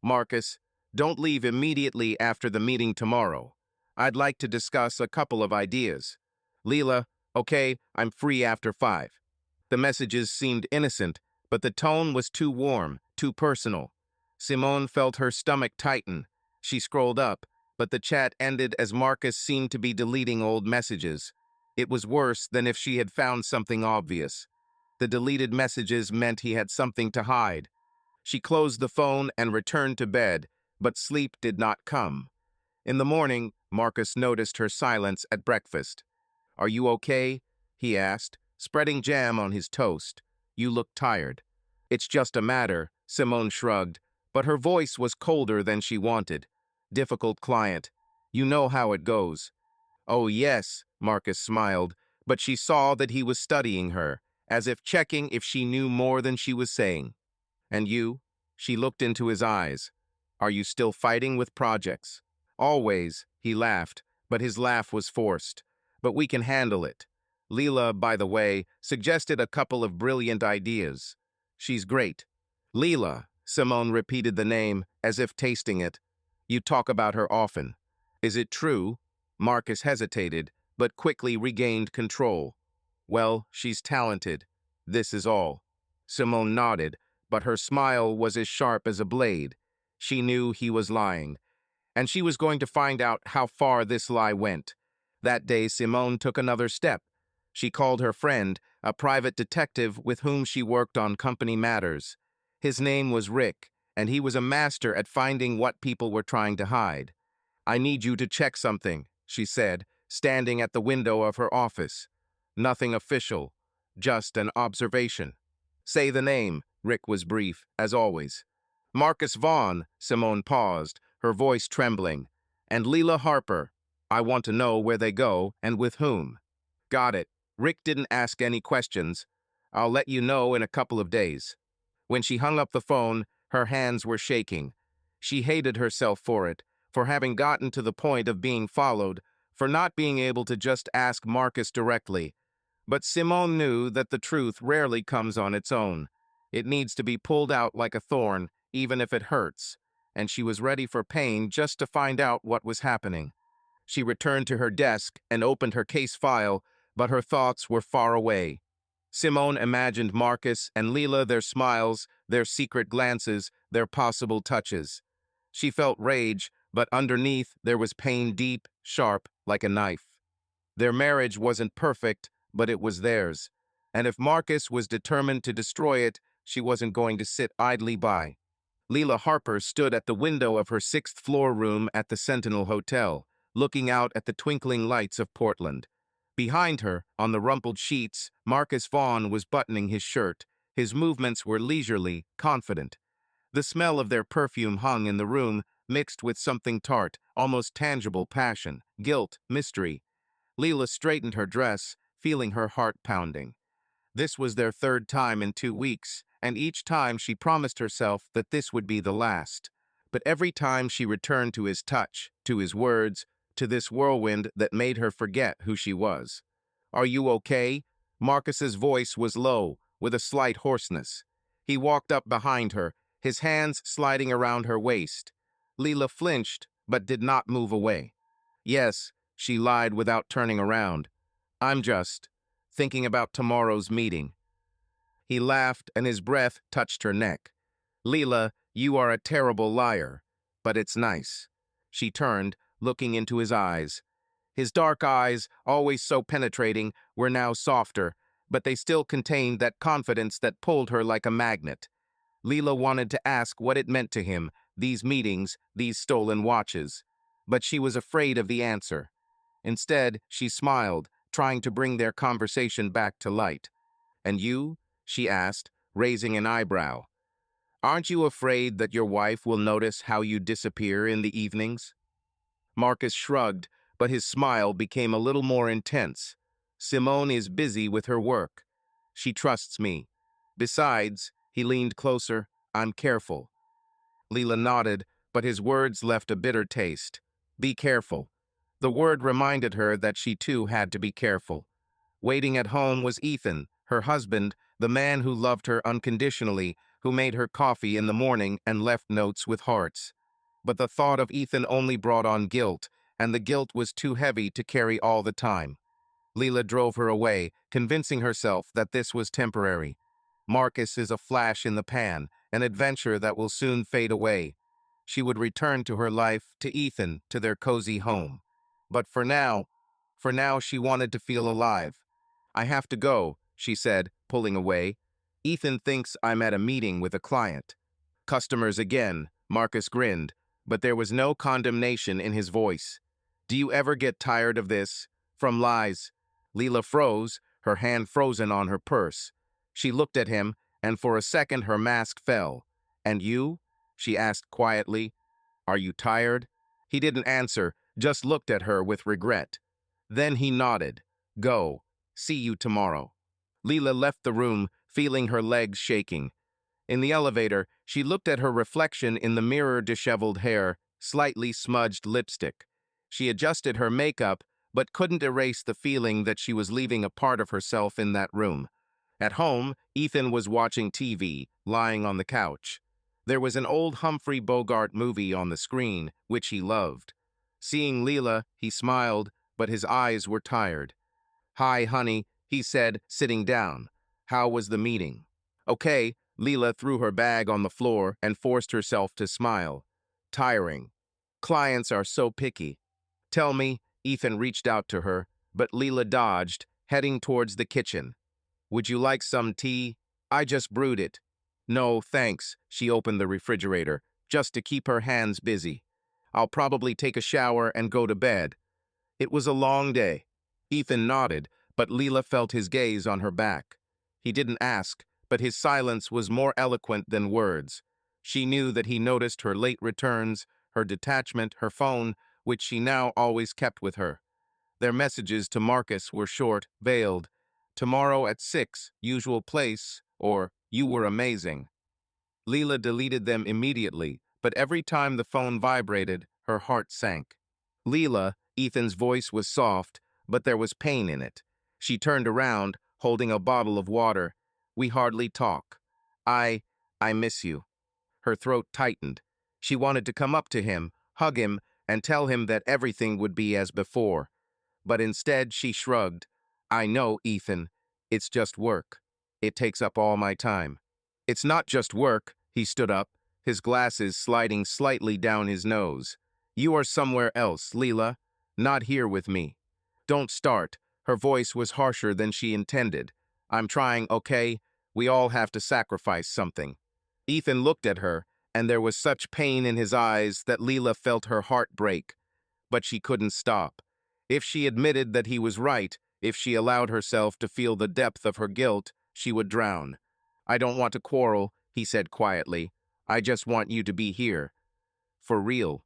Marcus, don't leave immediately after the meeting tomorrow. I'd like to discuss a couple of ideas. Leela, okay, I'm free after 5. The messages seemed innocent, but the tone was too warm, too personal. Simone felt her stomach tighten. She scrolled up, but the chat ended as Marcus seemed to be deleting old messages. It was worse than if she had found something obvious. The deleted messages meant he had something to hide. She closed the phone and returned to bed, but sleep did not come. In the morning, Marcus noticed her silence at breakfast. "Are you okay?" he asked, spreading jam on his toast. "You look tired." "It's just a matter," Simone shrugged, but her voice was colder than she wanted. "Difficult client. You know how it goes." "Oh, yes," Marcus smiled, but she saw that he was studying her, as if checking if she knew more than she was saying. "And you?" She looked into his eyes. "Are you still fighting with projects?" "Always," he laughed, but his laugh was forced. "But we can handle it." Leela, by the way, suggested a couple of brilliant ideas. "She's great." "Leela," Simone repeated the name, as if tasting it. "You talk about her often." "Is it true?" Marcus hesitated, but quickly regained control. "Well, she's talented. This is all." Simone nodded, but her smile was as sharp as a blade. She knew he was lying, and she was going to find out how far this lie went. That day, Simone took another step. She called her friend, a private detective with whom she worked on company matters. His name was Rick, and he was a master at finding what people were trying to hide. "I need you to check something," she said, standing at the window of her office. "Nothing official, just an observation." "Say the name," Rick was brief, as always. "Marcus Vaughn," Simone paused, her voice trembling. "And Leela Harper. I want to know where they go and with whom." "Got it." Rick didn't ask any questions. "I'll let you know in a couple of days." When she hung up the phone, her hands were shaking. She hated herself for it, for having gotten to the point of being followed, for not being able to just ask Marcus directly. But Simone knew that the truth rarely comes on its own. It needs to be pulled out like a thorn, even if it hurts, and she was ready for pain just to find out what was happening. She returned to her desk and opened her case file, but her thoughts were far away. Simone imagined Marcus and Leela, their smiles, their secret glances, their possible touches. She felt rage, but underneath there was pain deep, sharp, like a knife. Their marriage wasn't perfect, but it was theirs. And if Marcus was determined to destroy it, she wasn't going to sit idly by. Leela Harper stood at the window of her sixth-floor room at the Sentinel Hotel, looking out at the twinkling lights of Portland. Behind her, on the rumpled sheets, Marcus Vaughn was buttoning his shirt. His movements were leisurely, confident. The smell of their perfume hung in the room, mixed with something tart, almost tangible passion, guilt, mystery. Leela straightened her dress, feeling her heart pounding. This was their third time in 2 weeks, and each time she promised herself that this would be the last. But every time she returned to his touch, to his words, to this whirlwind that made her forget who she was. "Are you okay?" Marcus's voice was low, with a slight hoarseness. He walked up behind her, his hands sliding around her waist. Leela flinched, but did not move away. "Yes," she lied without turning around. "I'm just thinking about tomorrow's meeting." He laughed, and his breath touched her neck. "Leela, you are a terrible liar, but it's nice." She turned, looking into his eyes. His dark eyes, always so penetrating, were now softer, but they still contained that confidence that pulled her like a magnet. Leela wanted to ask what it meant to him, these meetings, these stolen watches. But she was afraid of the answer. Instead, she smiled, trying to bring their conversation back to light. "And you?" she asked, raising an eyebrow. "Aren't you afraid that your wife will notice how you disappear in the evenings?" Marcus shrugged, but his smile became a little more intense. "Simone is busy with her work. She trusts me. Besides," he leaned closer, "I'm careful." Leela nodded, but his words left a bitter taste. Be careful. The word reminded her that she too had to be careful. Waiting at home was Ethan, her husband, the man who loved her unconditionally, who made her coffee in the morning and left notes with hearts. But the thought of Ethan only brought on guilt, and the guilt was too heavy to carry all the time. Leela drove her away, convincing herself that this was temporary. Marcus is a flash in the pan, an adventure that will soon fade away. She would return to her life, to Ethan, to their cozy home. But for now she wanted to feel alive. "I have to go," she said, pulling away. "Ethan thinks I'm at a meeting with a client." "Customers again," Marcus grinned, but there was no condemnation in his voice. "Do you ever get tired of this? From lies?" Leela froze, her hand frozen on her purse. She looked at him, and for a second her mask fell. "And you?" she asked quietly. "Are you tired?" He didn't answer, just looked at her with regret. Then he nodded. "Go. See you tomorrow." Leela left the room, feeling her legs shaking. In the elevator, she looked at her reflection in the mirror, disheveled hair, slightly smudged lipstick. She adjusted her makeup, but couldn't erase the feeling that she was leaving a part of herself in that room. At home, Ethan was watching TV, lying on the couch. There was an old Humphrey Bogart movie on the screen, which he loved. Seeing Leela, he smiled, but his eyes were tired. "Hi, honey," he said, sitting down. "How was the meeting?" "Okay." Leela threw her bag on the floor and forced herself to smile. "Tiring. Clients are so picky." "Tell me." Ethan reached out to her, but Leela dodged, heading towards the kitchen. "Would you like some tea? I just brewed it." "No, thanks." She opened the refrigerator, just to keep her hands busy. "I'll probably take a shower and go to bed." It was a long day. Ethan nodded, but Leela felt his gaze on her back. He didn't ask, but his silence was more eloquent than words. She knew that he noticed her late returns, her detachment, her phone, which she now always kept with her. Their messages to Marcus were short, veiled. "Tomorrow at 6, usual place," or "You were amazing." Leela deleted them immediately, but every time the phone vibrated, her heart sank. "Leela," Ethan's voice was soft, but there was pain in it. She turned around, holding a bottle of water. "We hardly talk. I miss you." Her throat tightened. She wanted to come up to him, hug him, and tell him that everything would be as before. But instead she shrugged. "I know, Ethan. It's just work. It takes up all my time. It's not just work, he stood up, his glasses sliding slightly down his nose. You are somewhere else, Leela. Not here with me. Don't start. Her voice was harsher than she intended. I'm trying, okay? We all have to sacrifice something. Ethan looked at her, and there was such pain in his eyes that Leela felt her heart break. But she couldn't stop. If she admitted that he was right, if she allowed herself to feel the depth of her guilt, she would drown. I don't want to quarrel, he said quietly. I just want you to be here. For real.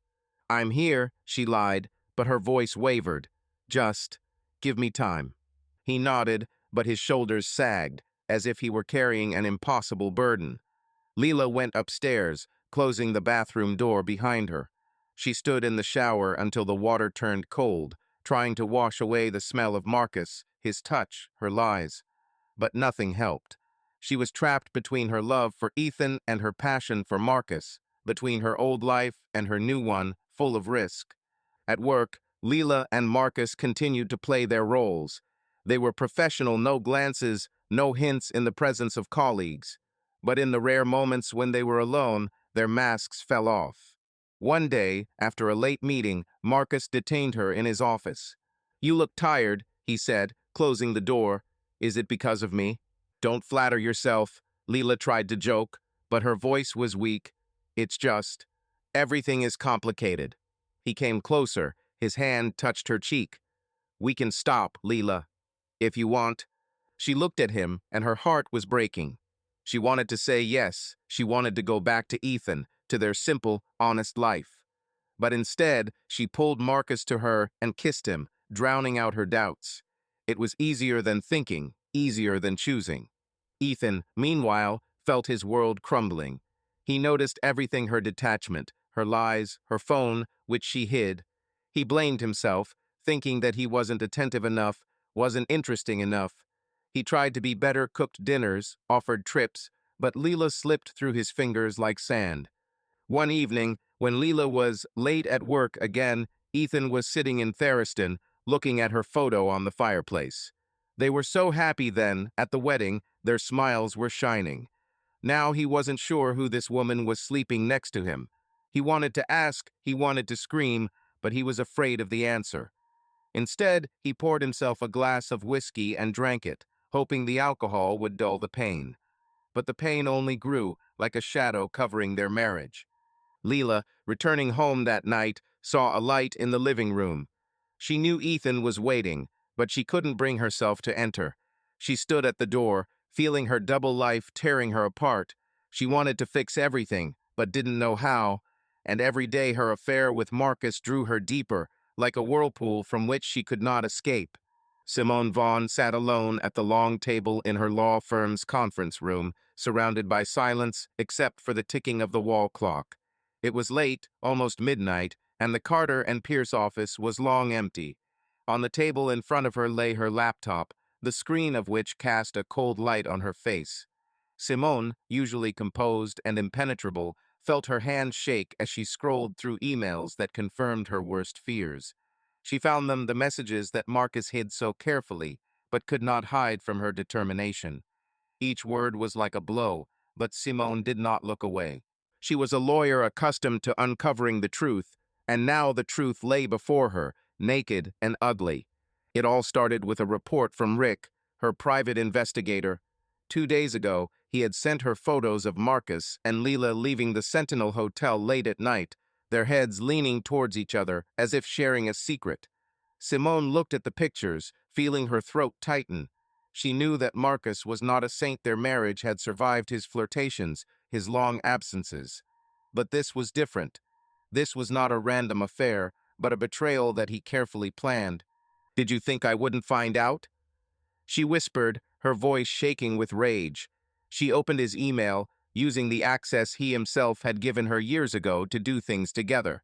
I'm here, she lied, but her voice wavered. Just give me time. He nodded, but his shoulders sagged, as if he were carrying an impossible burden. Leela went upstairs, closing the bathroom door behind her. She stood in the shower until the water turned cold, trying to wash away the smell of Marcus, his touch, her lies. But nothing helped. She was trapped between her love for Ethan and her passion for Marcus, between her old life and her new one, full of risk. At work, Leela and Marcus continued to play their roles. They were professional, no glances, no hints in the presence of colleagues. But in the rare moments when they were alone, their masks fell off. One day, after a late meeting, Marcus detained her in his office. You look tired, he said, closing the door. Is it because of me? Don't flatter yourself, Leela tried to joke, but her voice was weak. It's just, everything is complicated. He came closer, his hand touched her cheek. We can stop, Leela, if you want. She looked at him, and her heart was breaking. She wanted to say yes, she wanted to go back to Ethan, to their simple, honest life. But instead, she pulled Marcus to her and kissed him, drowning out her doubts. It was easier than thinking, easier than choosing. Ethan, meanwhile, felt his world crumbling. He noticed everything: her detachment, her lies, her phone, which she hid. He blamed himself, thinking that he wasn't attentive enough, wasn't interesting enough. He tried to be better, cooked dinners, offered trips, but Leela slipped through his fingers like sand. One evening, when Leela was late at work again, Ethan was sitting in Theriston, looking at her photo on the fireplace. They were so happy then, at the wedding, their smiles were shining. Now he wasn't sure who this woman was sleeping next to him. He wanted to ask, he wanted to scream, but he was afraid of the answer. Instead, he poured himself a glass of whiskey and drank it, hoping the alcohol would dull the pain. But the pain only grew, like a shadow covering their marriage. Leela, returning home that night, saw a light in the living room. She knew Ethan was waiting, but she couldn't bring herself to enter. She stood at the door, feeling her double life tearing her apart. She wanted to fix everything, but didn't know how, and every day her affair with Marcus drew her deeper, like a whirlpool from which she could not escape. Simone Vaughn sat alone at the long table in her law firm's conference room, surrounded by silence except for the ticking of the wall clock. It was late, almost midnight, and the Carter and Pierce office was long empty. On the table in front of her lay her laptop, the screen of which cast a cold light on her face. Simone, usually composed and impenetrable, felt her hand shake as she scrolled through emails that confirmed her worst fears. She found them the messages that Marcus hid so carefully, but could not hide from her determination. Each word was like a blow, but Simone did not look away. She was a lawyer accustomed to uncovering the truth, and now the truth lay before her, naked and ugly. It all started with a report from Rick, her private investigator. 2 days ago, he had sent her photos of Marcus and Leela leaving the Sentinel Hotel late at night, their heads leaning towards each other as if sharing a secret. Simone looked at the pictures, feeling her throat tighten. She knew that Marcus was not a saint. Their marriage had survived his flirtations, his long absences. But this was different. This was not a random affair, but a betrayal that he carefully planned. Did you think I wouldn't find out? She whispered, her voice shaking with rage. She opened his email, using the access he himself had given her years ago to do things together.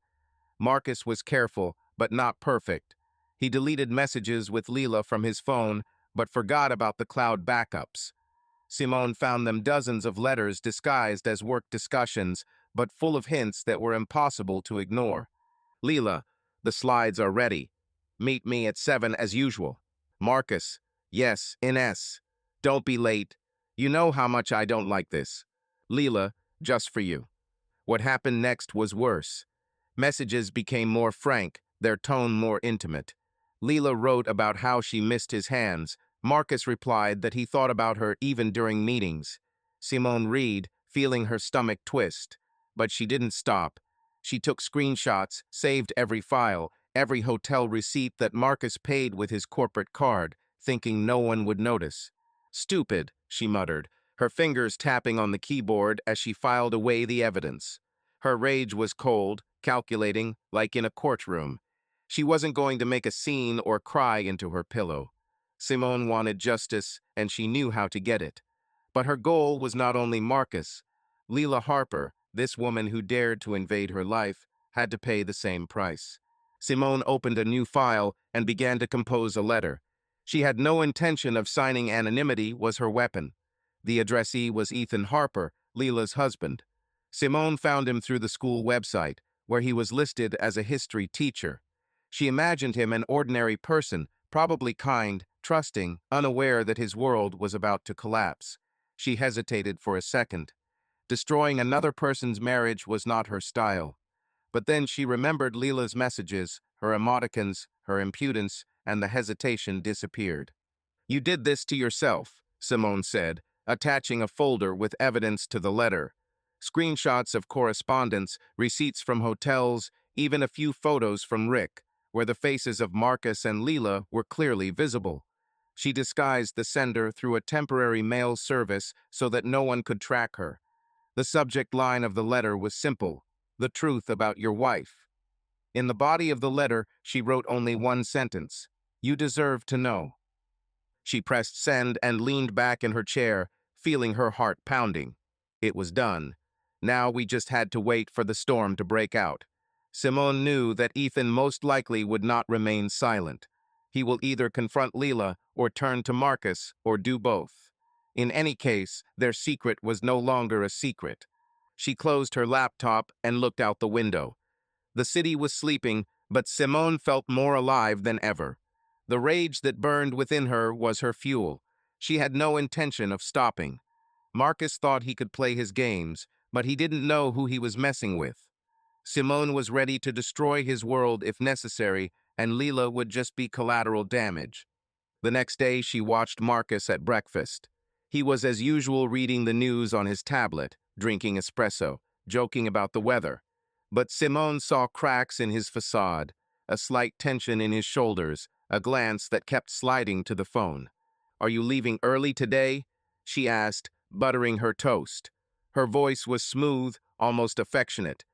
Marcus was careful, but not perfect. He deleted messages with Leela from his phone, but forgot about the cloud backups. Simone found them: dozens of letters disguised as work discussions, but full of hints that were impossible to ignore. Leela, the slides are ready. Meet me at 7 as usual. Marcus, yes, Ines. Don't be late. You know how much I don't like this. Leela, just for you. What happened next was worse. Messages became more frank, their tone more intimate. Leela wrote about how she missed his hands. Marcus replied that he thought about her even during meetings. Simone read, feeling her stomach twist. But she didn't stop. She took screenshots, saved every file, every hotel receipt that Marcus paid with his corporate card, thinking no one would notice. Stupid, she muttered, her fingers tapping on the keyboard as she filed away the evidence. Her rage was cold, calculating, like in a courtroom. She wasn't going to make a scene or cry into her pillow. Simone wanted justice, and she knew how to get it. But her goal was not only Marcus. Leela Harper, this woman who dared to invade her life, had to pay the same price. Simone opened a new file and began to compose a letter. She had no intention of signing anonymity was her weapon. The addressee was Ethan Harper, Leela's husband. Simone found him through the school website, where he was listed as a history teacher. She imagined him an ordinary person, probably kind, trusting, unaware that his world was about to collapse. She hesitated for a second. Destroying another person's marriage was not her style. But then she remembered Leela's messages, her emoticons, her impudence, and the hesitation disappeared. You did this to yourself, Simone said, attaching a folder with evidence to the letter. Screenshots of correspondence, receipts from hotels, even a few photos from Rick, where the faces of Marcus and Leela were clearly visible. She disguised the sender through a temporary mail service so that no one could track her. The subject line of the letter was simple: the truth about your wife. In the body of the letter, she wrote only one sentence: you deserve to know. She pressed send and leaned back in her chair, feeling her heart pounding. It was done. Now we just had to wait for the storm to break out. Simone knew that Ethan most likely would not remain silent. He will either confront Leela or turn to Marcus or do both. In any case, their secret was no longer a secret. She closed her laptop and looked out the window. The city was sleeping, but Simone felt more alive than ever. The rage that burned within her was her fuel. She had no intention of stopping. Marcus thought he could play his games, but he didn't know who he was messing with. Simone was ready to destroy his world if necessary, and Leela would just be collateral damage. The next day, she watched Marcus at breakfast. He was as usual reading the news on his tablet, drinking espresso, joking about the weather. But Simone saw cracks in his facade, a slight tension in his shoulders, a glance that kept sliding to the phone. Are you leaving early today? She asked, buttering her toast. Her voice was smooth, almost affectionate.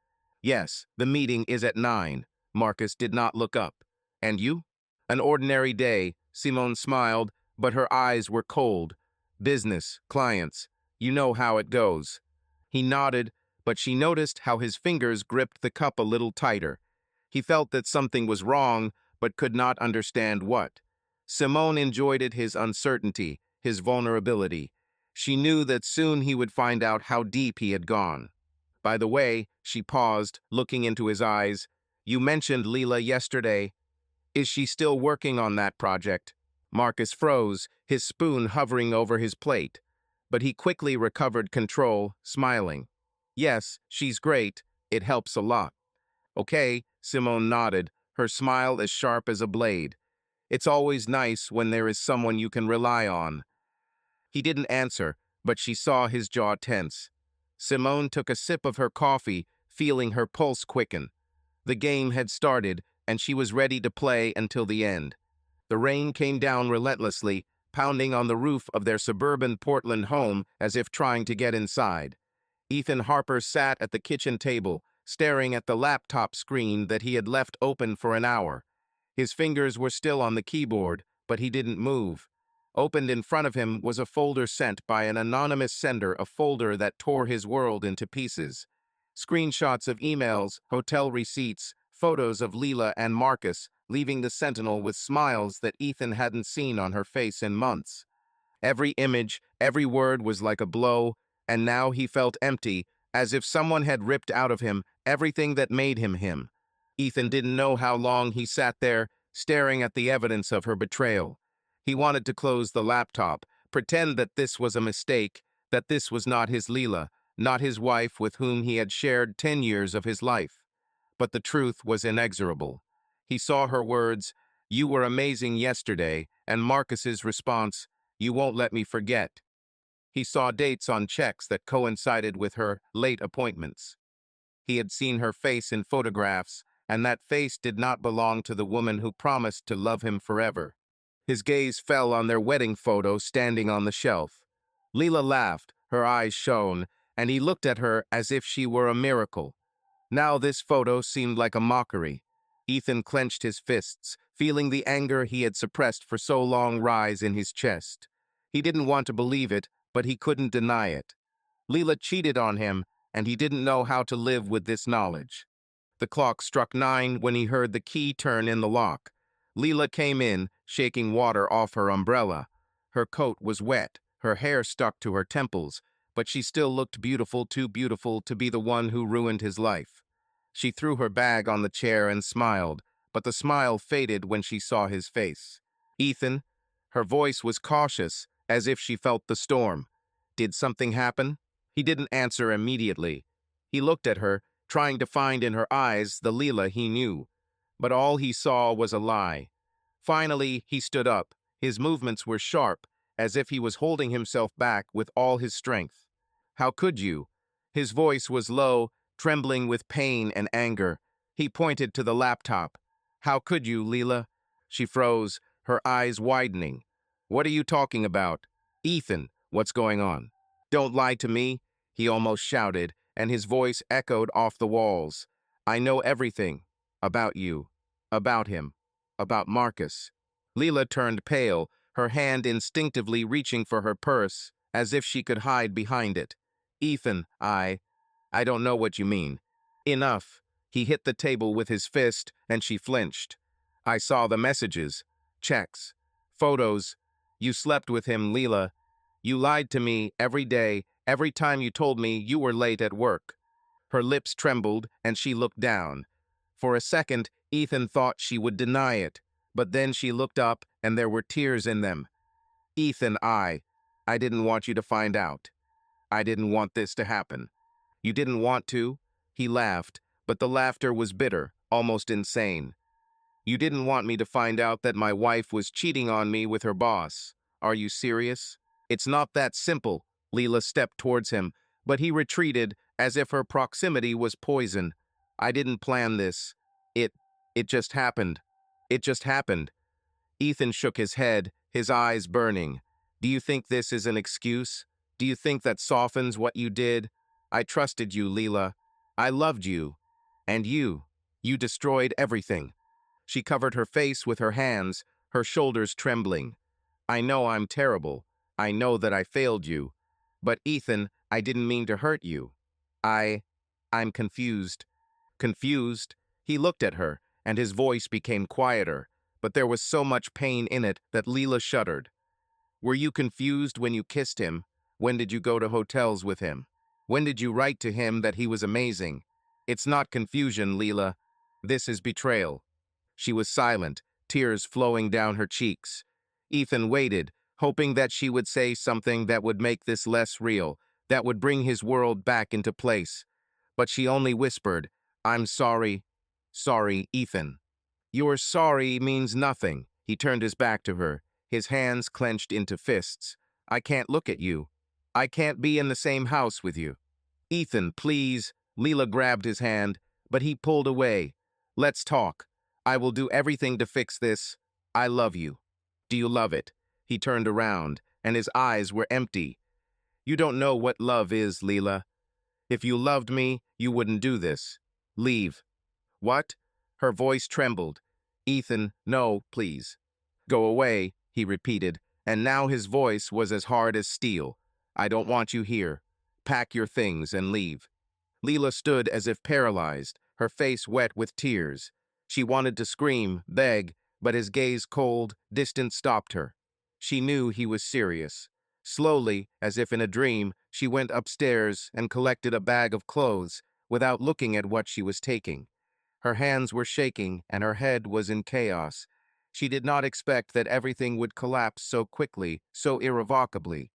Yes, the meeting is at 9. Marcus did not look up. And you? An ordinary day, Simone smiled, but her eyes were cold. Business, clients, you know how it goes. He nodded, but she noticed how his fingers gripped the cup a little tighter. He felt that something was wrong, but could not understand what. Simone enjoyed his uncertainty, his vulnerability. She knew that soon he would find out how deep he had gone. By the way, she paused, looking into his eyes. You mentioned Leela yesterday. Is she still working on that project? Marcus froze, his spoon hovering over his plate. But he quickly recovered control, smiling. Yes, she's great. It helps a lot. Okay, Simone nodded, her smile as sharp as a blade. It's always nice when there is someone you can rely on. He didn't answer, but she saw his jaw tense. Simone took a sip of her coffee, feeling her pulse quicken. The game had started, and she was ready to play until the end. The rain came down relentlessly, pounding on the roof of their suburban Portland home as if trying to get inside. Ethan Harper sat at the kitchen table, staring at the laptop screen that he had left open for an hour. His fingers were still on the keyboard, but he didn't move. Opened in front of him was a folder sent by an anonymous sender, a folder that tore his world into pieces. Screenshots of emails, hotel receipts, photos of Leela and Marcus, leaving the Sentinel with smiles that Ethan hadn't seen on her face in months. Every image, every word was like a blow, and now he felt empty, as if someone had ripped out of him everything that made him him. Ethan didn't know how long he sat there, staring at the evidence of her betrayal. He wanted to close the laptop, pretend that this was a mistake, that this was not his Leela, not his wife with whom he had shared 10 years of his life. But the truth was inexorable. He saw her words, "You were amazing yesterday," and Marcus's response, "You won't let me forget." He saw dates on checks that coincided with her late appointments. He had seen her face in photographs, and that face did not belong to the woman who promised to love him forever. His gaze fell on their wedding photo standing on the shelf. Leela laughed, her eyes shone, and he looked at her as if she were a miracle. Now this photo seemed like a mockery. Ethan clenched his fists, feeling the anger he had suppressed for so long rise in his chest. He didn't want to believe it, but he couldn't deny it. Leela cheated on him, and he didn't know how to live with this knowledge. The clock struck 9 when he heard the key turn in the lock. Leela came in, shaking water off her umbrella. Her coat was wet, her hair stuck to her temples, but she still looked beautiful, too beautiful to be the one who ruined his life. She threw her bag on the chair and smiled, but the smile faded when she saw his face. "Ethan?" Her voice was cautious, as if she felt the storm. "Did something happen?" He didn't answer immediately. He looked at her, trying to find in her eyes the Leela he knew. But all he saw was a lie. Finally, he stood up. His movements were sharp, as if he was holding himself back with all his strength. "How could you?" His voice was low, trembling with pain and anger. He pointed to the laptop. "How could you, Leela?" She froze, her eyes widening. "What are you talking about?" "Ethan, what's going on?" "Don't lie to me," he almost shouted, and his voice echoed off the walls. "I know everything. About you. About him. About Marcus." Leela turned pale, her hand instinctively reaching for her purse, as if she could hide behind it. "Ethan, I don't know what you mean." "Enough." He hit the table with his fist, and she flinched. "I saw the messages. Checks. Photos. You slept with him, Leela. You lied to me every day, every time you told me you were late at work." Her lips trembled, and she looked down. For a second, Ethan thought she would deny it, but then she looked up, and there were tears in them. "Ethan, I didn't want you to find out. I didn't want this to happen." "You didn't want to?" He laughed, but the laughter was bitter, almost insane. "You didn't want me to find out that my wife was cheating on me with her boss. Are you serious?" "It's not that simple." Leela stepped towards him, but he retreated as if her proximity was poison. "I didn't plan this. It, it just happened. It just happened." Ethan shook his head, his eyes burning. "Do you think this is an excuse? Do you think that softens what you did? I trusted you, Leela. I loved you. And you destroyed everything." She covered her face with her hands, her shoulders trembling. "I know I'm terrible. I know that I failed you. But Ethan, I didn't mean to hurt you. I'm confused." "Confused?" He looked at her, and his voice became quieter, but there was so much pain in it that Leela shuddered. "Were you confused when you kissed him? When did you go to hotels with him? When did you write to him that he was amazing? It's not confusion, Leela. This is betrayal." She was silent, tears flowing down her cheeks. Ethan waited, hoping that she would say something that would make this less real, that would bring his world back into place. But she only whispered, "I'm sorry. Sorry, Ethan." "Your sorry means nothing." He turned his back to her, his hands clenched into fists. "I can't look at you. I can't be in the same house with you." "Ethan, please." Leela grabbed his hand, but he pulled away. "Let's talk. I will do everything to fix this. I love you. Do you love it?" He turned around, and his eyes were empty. "You don't know what love is, Leela. If you loved me, you wouldn't do this. Leave." "What?" Her voice trembled. "Ethan, no, please." "Go away," he repeated, and now his voice was as hard as steel. "I don't want you here. Pack your things and leave." Leela stood as if paralyzed, her face wet with tears. She wanted to scream, beg, but his gaze cold, distant stopped her. She knew he was serious. Slowly, as if in a dream, she went upstairs and collected a bag of clothes without looking at what she was taking. Her hands were shaking and her head was in chaos. She did not expect that everything would collapse so quickly, so irrevocably.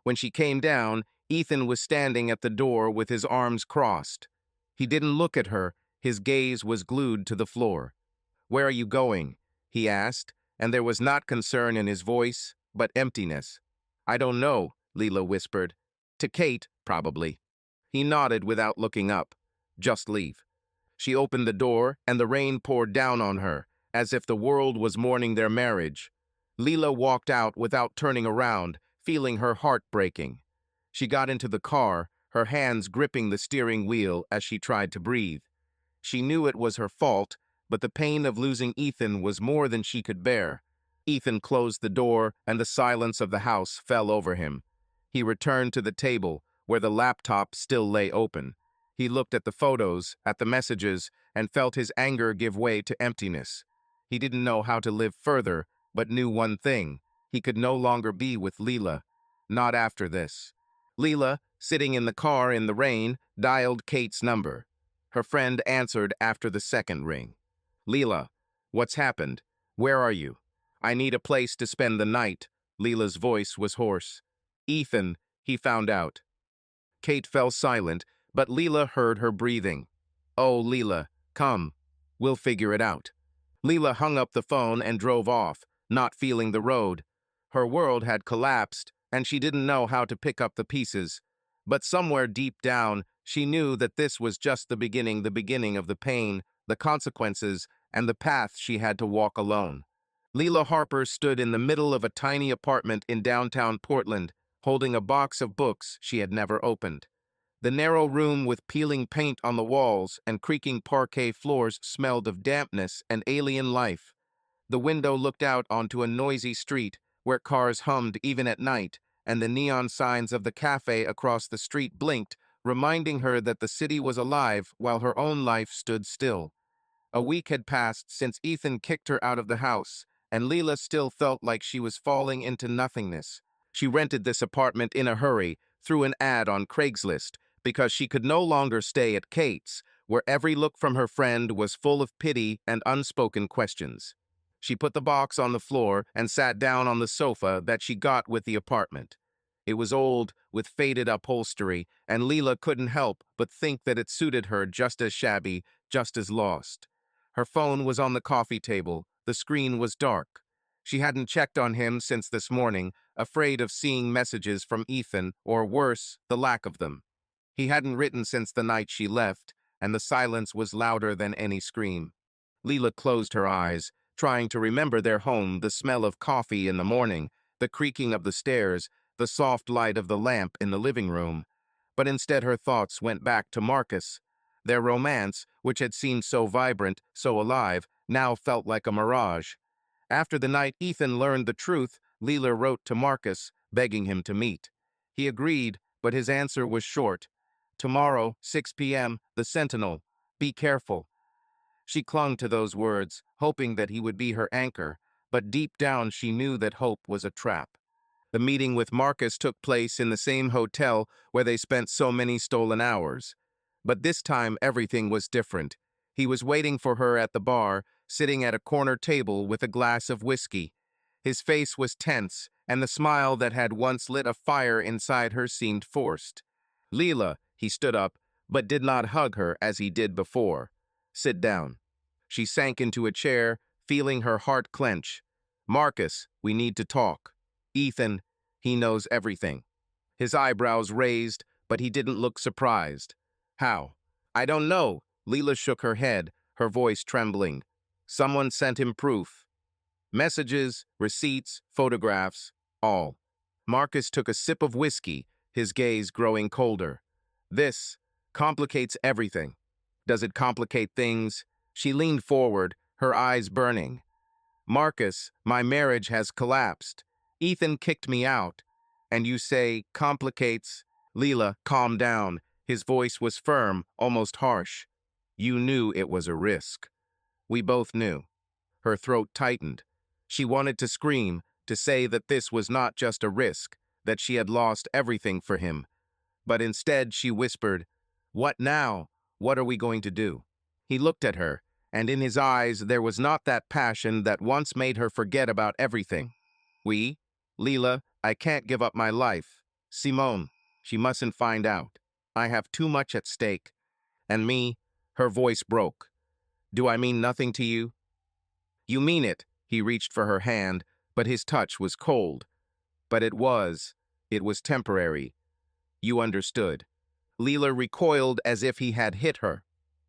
When she came down, Ethan was standing at the door with his arms crossed. He didn't look at her, his gaze was glued to the floor. "Where are you going?" he asked, and there was not concern in his voice, but emptiness. "I don't know," Leela whispered. "To Kate, probably." He nodded without looking up. "Just leave." She opened the door, and the rain poured down on her, as if the world was mourning their marriage. Leela walked out without turning around, feeling her heart breaking. She got into the car, her hands gripping the steering wheel as she tried to breathe. She knew it was her fault, but the pain of losing Ethan was more than she could bear. Ethan closed the door, and the silence of the house fell over him. He returned to the table, where the laptop still lay open. He looked at the photos, at the messages, and felt his anger give way to emptiness. He didn't know how to live further, but knew one thing. He could no longer be with Leela. Not after this. Leela, sitting in the car in the rain, dialed Kate's number. Her friend answered after the second ring. "Leela, what's happened? Where are you?" "I need a place to spend the night." Leela's voice was hoarse. "Ethan," he found out. Kate fell silent, but Leela heard her breathing. "Oh, Leela, come. We'll figure it out." Leela hung up the phone and drove off, not feeling the road. Her world had collapsed, and she didn't know how to pick up the pieces. But somewhere deep down, she knew that this was just the beginning of the pain, the consequences, and the path she had to walk alone. Leela Harper stood in the middle of a tiny apartment in downtown Portland, holding a box of books she had never opened. The narrow room with peeling paint on the walls and creaking parquet floors smelled of dampness and alien life. The window looked out onto a noisy street where cars hummed even at night, and the neon signs of the cafe across the street blinked, reminding her that the city was alive while her own life stood still. A week had passed since Ethan kicked her out of the house, and Leela still felt like she was falling into nothingness. She rented this apartment in a hurry, through an ad on Craigslist, because she could no longer stay at Kate's, where every look from her friend was full of pity and unspoken questions. She put the box on the floor and sat down on the sofa that she got with the apartment. It was old, with faded upholstery, and Leela couldn't help but think that it suited her just as shabby, just as lost. Her phone was on the coffee table. The screen was dark. She hadn't checked on him since this morning, afraid of seeing messages from Ethan, or worse, the lack of them. He hadn't written since the night she left, and the silence was louder than any scream. Leela closed her eyes, trying to remember their home, the smell of coffee in the morning, the creaking of the stairs, the soft light of the lamp in the living room. But instead her thoughts went back to Marcus. Their romance, which had seemed so vibrant, so alive, now felt like a mirage. After the night Ethan learned the truth, Leela wrote to Marcus, begging him to meet. He agreed, but his answer was short. "Tomorrow, 6 p.m., the Sentinel. Be careful." She clung to those words, hoping that he would be her anchor, but deep down she knew that hope was a trap. The meeting with Marcus took place in the same hotel where they spent so many stolen hours. But this time everything was different. He was waiting for her at the bar, sitting at a corner table with a glass of whiskey. His face was tense, and the smile that had once lit a fire inside her seemed forced. "Leela," he stood up, but did not hug her as he did before. "Sit down." She sank into a chair, feeling her heart clench. "Marcus, we need to talk." "Ethan, he knows everything." His eyebrows raised, but he didn't look surprised. "How?" "I don't know." Leela shook her head, her voice trembling. "Someone sent him proof. Messages, receipts, photographs, all." Marcus took a sip of whiskey, his gaze growing colder. "This complicates everything." "Does it complicate things?" She leaned forward, her eyes burning. "Marcus, my marriage has collapsed. Ethan kicked me out. And you say, complicates?" Leela, calm down. His voice was firm, almost harsh. "You knew it was a risk." "We both knew." Her throat tightened. She wanted to scream, to say that this was not just a risk, that she had lost everything for him. But instead she whispered, "What now? What are we going to do?" He looked at her, and in his eyes there was not that passion that once made her forget about everything. "We? Leela, I can't give up my life. Simone, she mustn't find out. I have too much at stake. And me," her voice broke. "Do I mean nothing to you?" "You mean it." He reached for her hand, but his touch was cold. But it was temporary. "You understood." Leela recoiled as if he had hit her.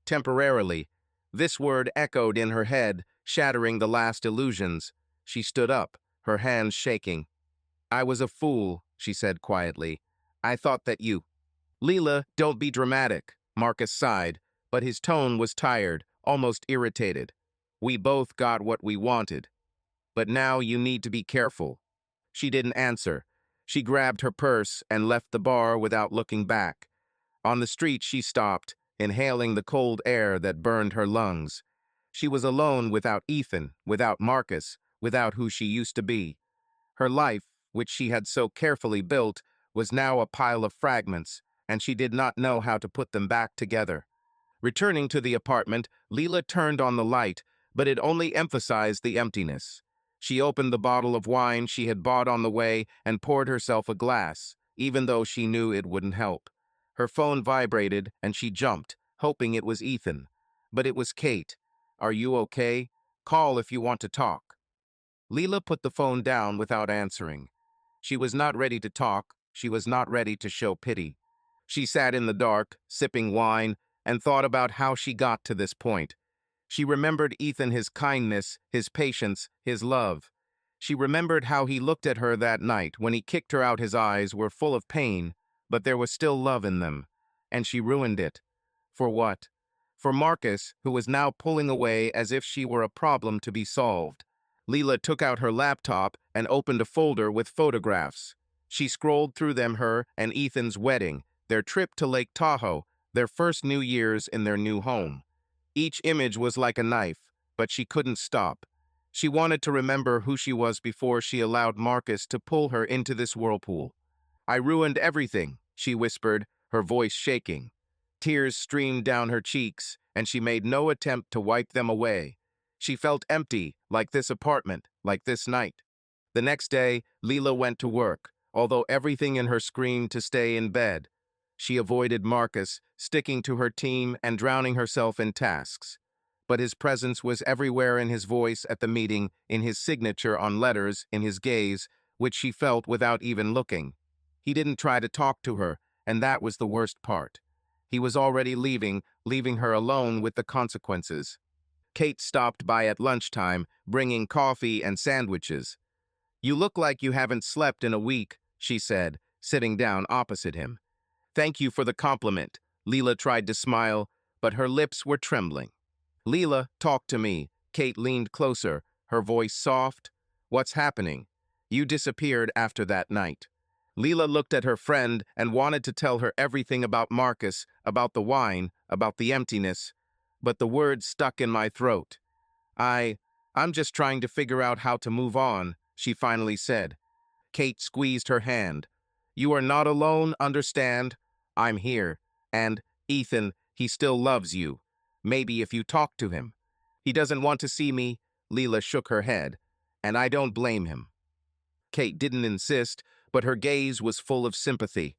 Temporarily. This word echoed in her head, shattering the last illusions. She stood up, her hands shaking. "I was a fool," she said quietly. "I thought that you—" "Leela, don't be dramatic," Marcus sighed, but his tone was tired, almost irritated. "We both got what we wanted. But now you need to be careful." She didn't answer. She grabbed her purse and left the bar without looking back. On the street she stopped, inhaling the cold air that burned her lungs. She was alone without Ethan, without Marcus, without who she used to be. Her life, which she had so carefully built, was now a pile of fragments, and she did not know how to put them back together. Returning to the apartment, Leela turned on the light, but it only emphasized the emptiness. She opened the bottle of wine she had bought on the way and poured herself a glass, even though she knew it wouldn't help. Her phone vibrated, and she jumped, hoping it was Ethan. But it was Kate. "Are you okay? Call if you want to talk." Leela put the phone down without answering. She was not ready to talk. She was not ready to show pity. She sat in the dark, sipping wine, and thought about how she got to this point. She remembered Ethan, his kindness, his patience, his love. She remembered how he looked at her that night when he kicked her out. His eyes were full of pain, but there was still love in them. And she ruined it. For what? For Marcus, who was now pulling away as if she were a problem to be solved. Leela took out her laptop and opened a folder with photographs. She scrolled through them: her and Ethan's wedding, their trip to Lake Tahoe, their first New Year's in their new home. Each image was like a knife, but she couldn't stop. She wanted to remember who she was before she allowed Marcus to pull her into this whirlpool. "I ruined everything," she whispered, her voice shaking. Tears streamed down her cheeks, and she made no attempt to wipe them away. She felt empty, like this apartment, like this night. The next day, Leela went to work, although everything in her screamed to stay in bed. She avoided Marcus, sticking to her team and drowning herself in tasks. But his presence was everywhere: in his voice at the meeting, in his signature on letters, in his gaze, which she felt without even looking. He didn't try to talk to her, and that was the worst part. He was already leaving her alone with the consequences. Kate stopped by at lunchtime, bringing coffee and sandwiches. "You look like you haven't slept in a week," she said, sitting down opposite him. "Thank you for the compliment." Leela tried to smile, but her lips were trembling. "Leela, talk to me." Kate leaned closer, her voice soft. "What's happening? You disappeared after that night." Leela looked at her friend and wanted to tell her everything about Marcus, about the wine, about the emptiness. But the words stuck in my throat. I'm just trying to figure out how to move on," she finally said. Kate squeezed her hand. "You are not alone, understand? I'm here. And, Ethan, he still loves you. Maybe if you talk to him." "He doesn't want to see me." Leela shook her head. "And I don't blame him." Kate didn't insist, but her gaze was full of sympathy.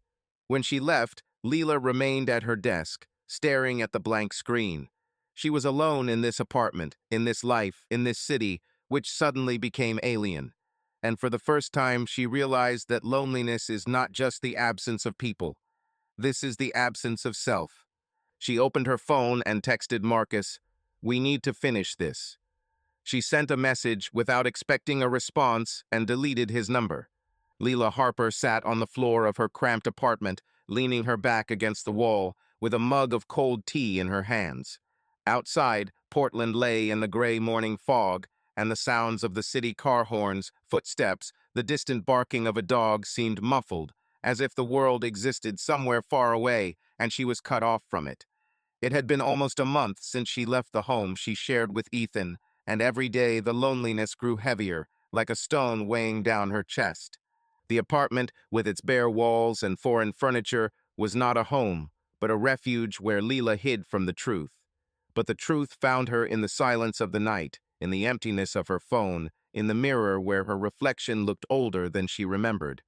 When she left, Leela remained at her desk, staring at the blank screen. She was alone in this apartment, in this life, in this city, which suddenly became alien. And for the first time, she realized that loneliness is not just the absence of people. This is the absence of self. She opened her phone and texted Marcus, "We need to finish this." She sent a message without expecting a response and deleted his number. Leela Harper sat on the floor of her cramped apartment, leaning her back against the wall, with a mug of cold tea in her hands. Outside, Portland lay in the gray morning fog, and the sounds of the city car horns, footsteps, the distant barking of a dog seemed muffled, as if the world existed somewhere far away and she was cut off from it. It had been almost a month since she left the home she shared with Ethan, and every day the loneliness grew heavier, like a stone weighing down her chest. The apartment, with its bare walls and foreign furniture, was not a home, but a refuge where Leela hid from the truth. But the truth found her in the silence of the night, in the emptiness of her phone, in the mirror where her reflection looked older than she remembered.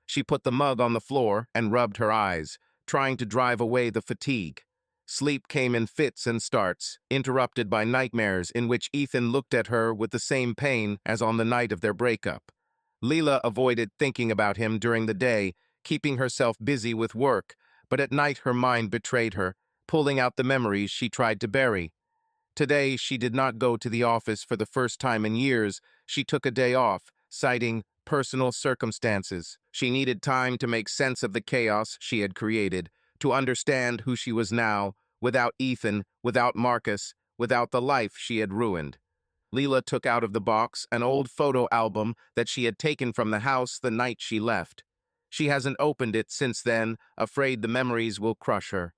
She put the mug on the floor and rubbed her eyes, trying to drive away the fatigue. Sleep came in fits and starts, interrupted by nightmares in which Ethan looked at her with the same pain as on the night of their breakup. Leela avoided thinking about him during the day, keeping herself busy with work, but at night her mind betrayed her, pulling out the memories she tried to bury. Today, she did not go to the office for the first time in years. She took a day off, citing personal circumstances. She needed time to make sense of the chaos she had created, to understand who she was now, without Ethan, without Marcus, without the life she had ruined. Leela took out of the box an old photo album that she had taken from the house the night she left. She hasn't opened it since then, afraid the memories will crush her.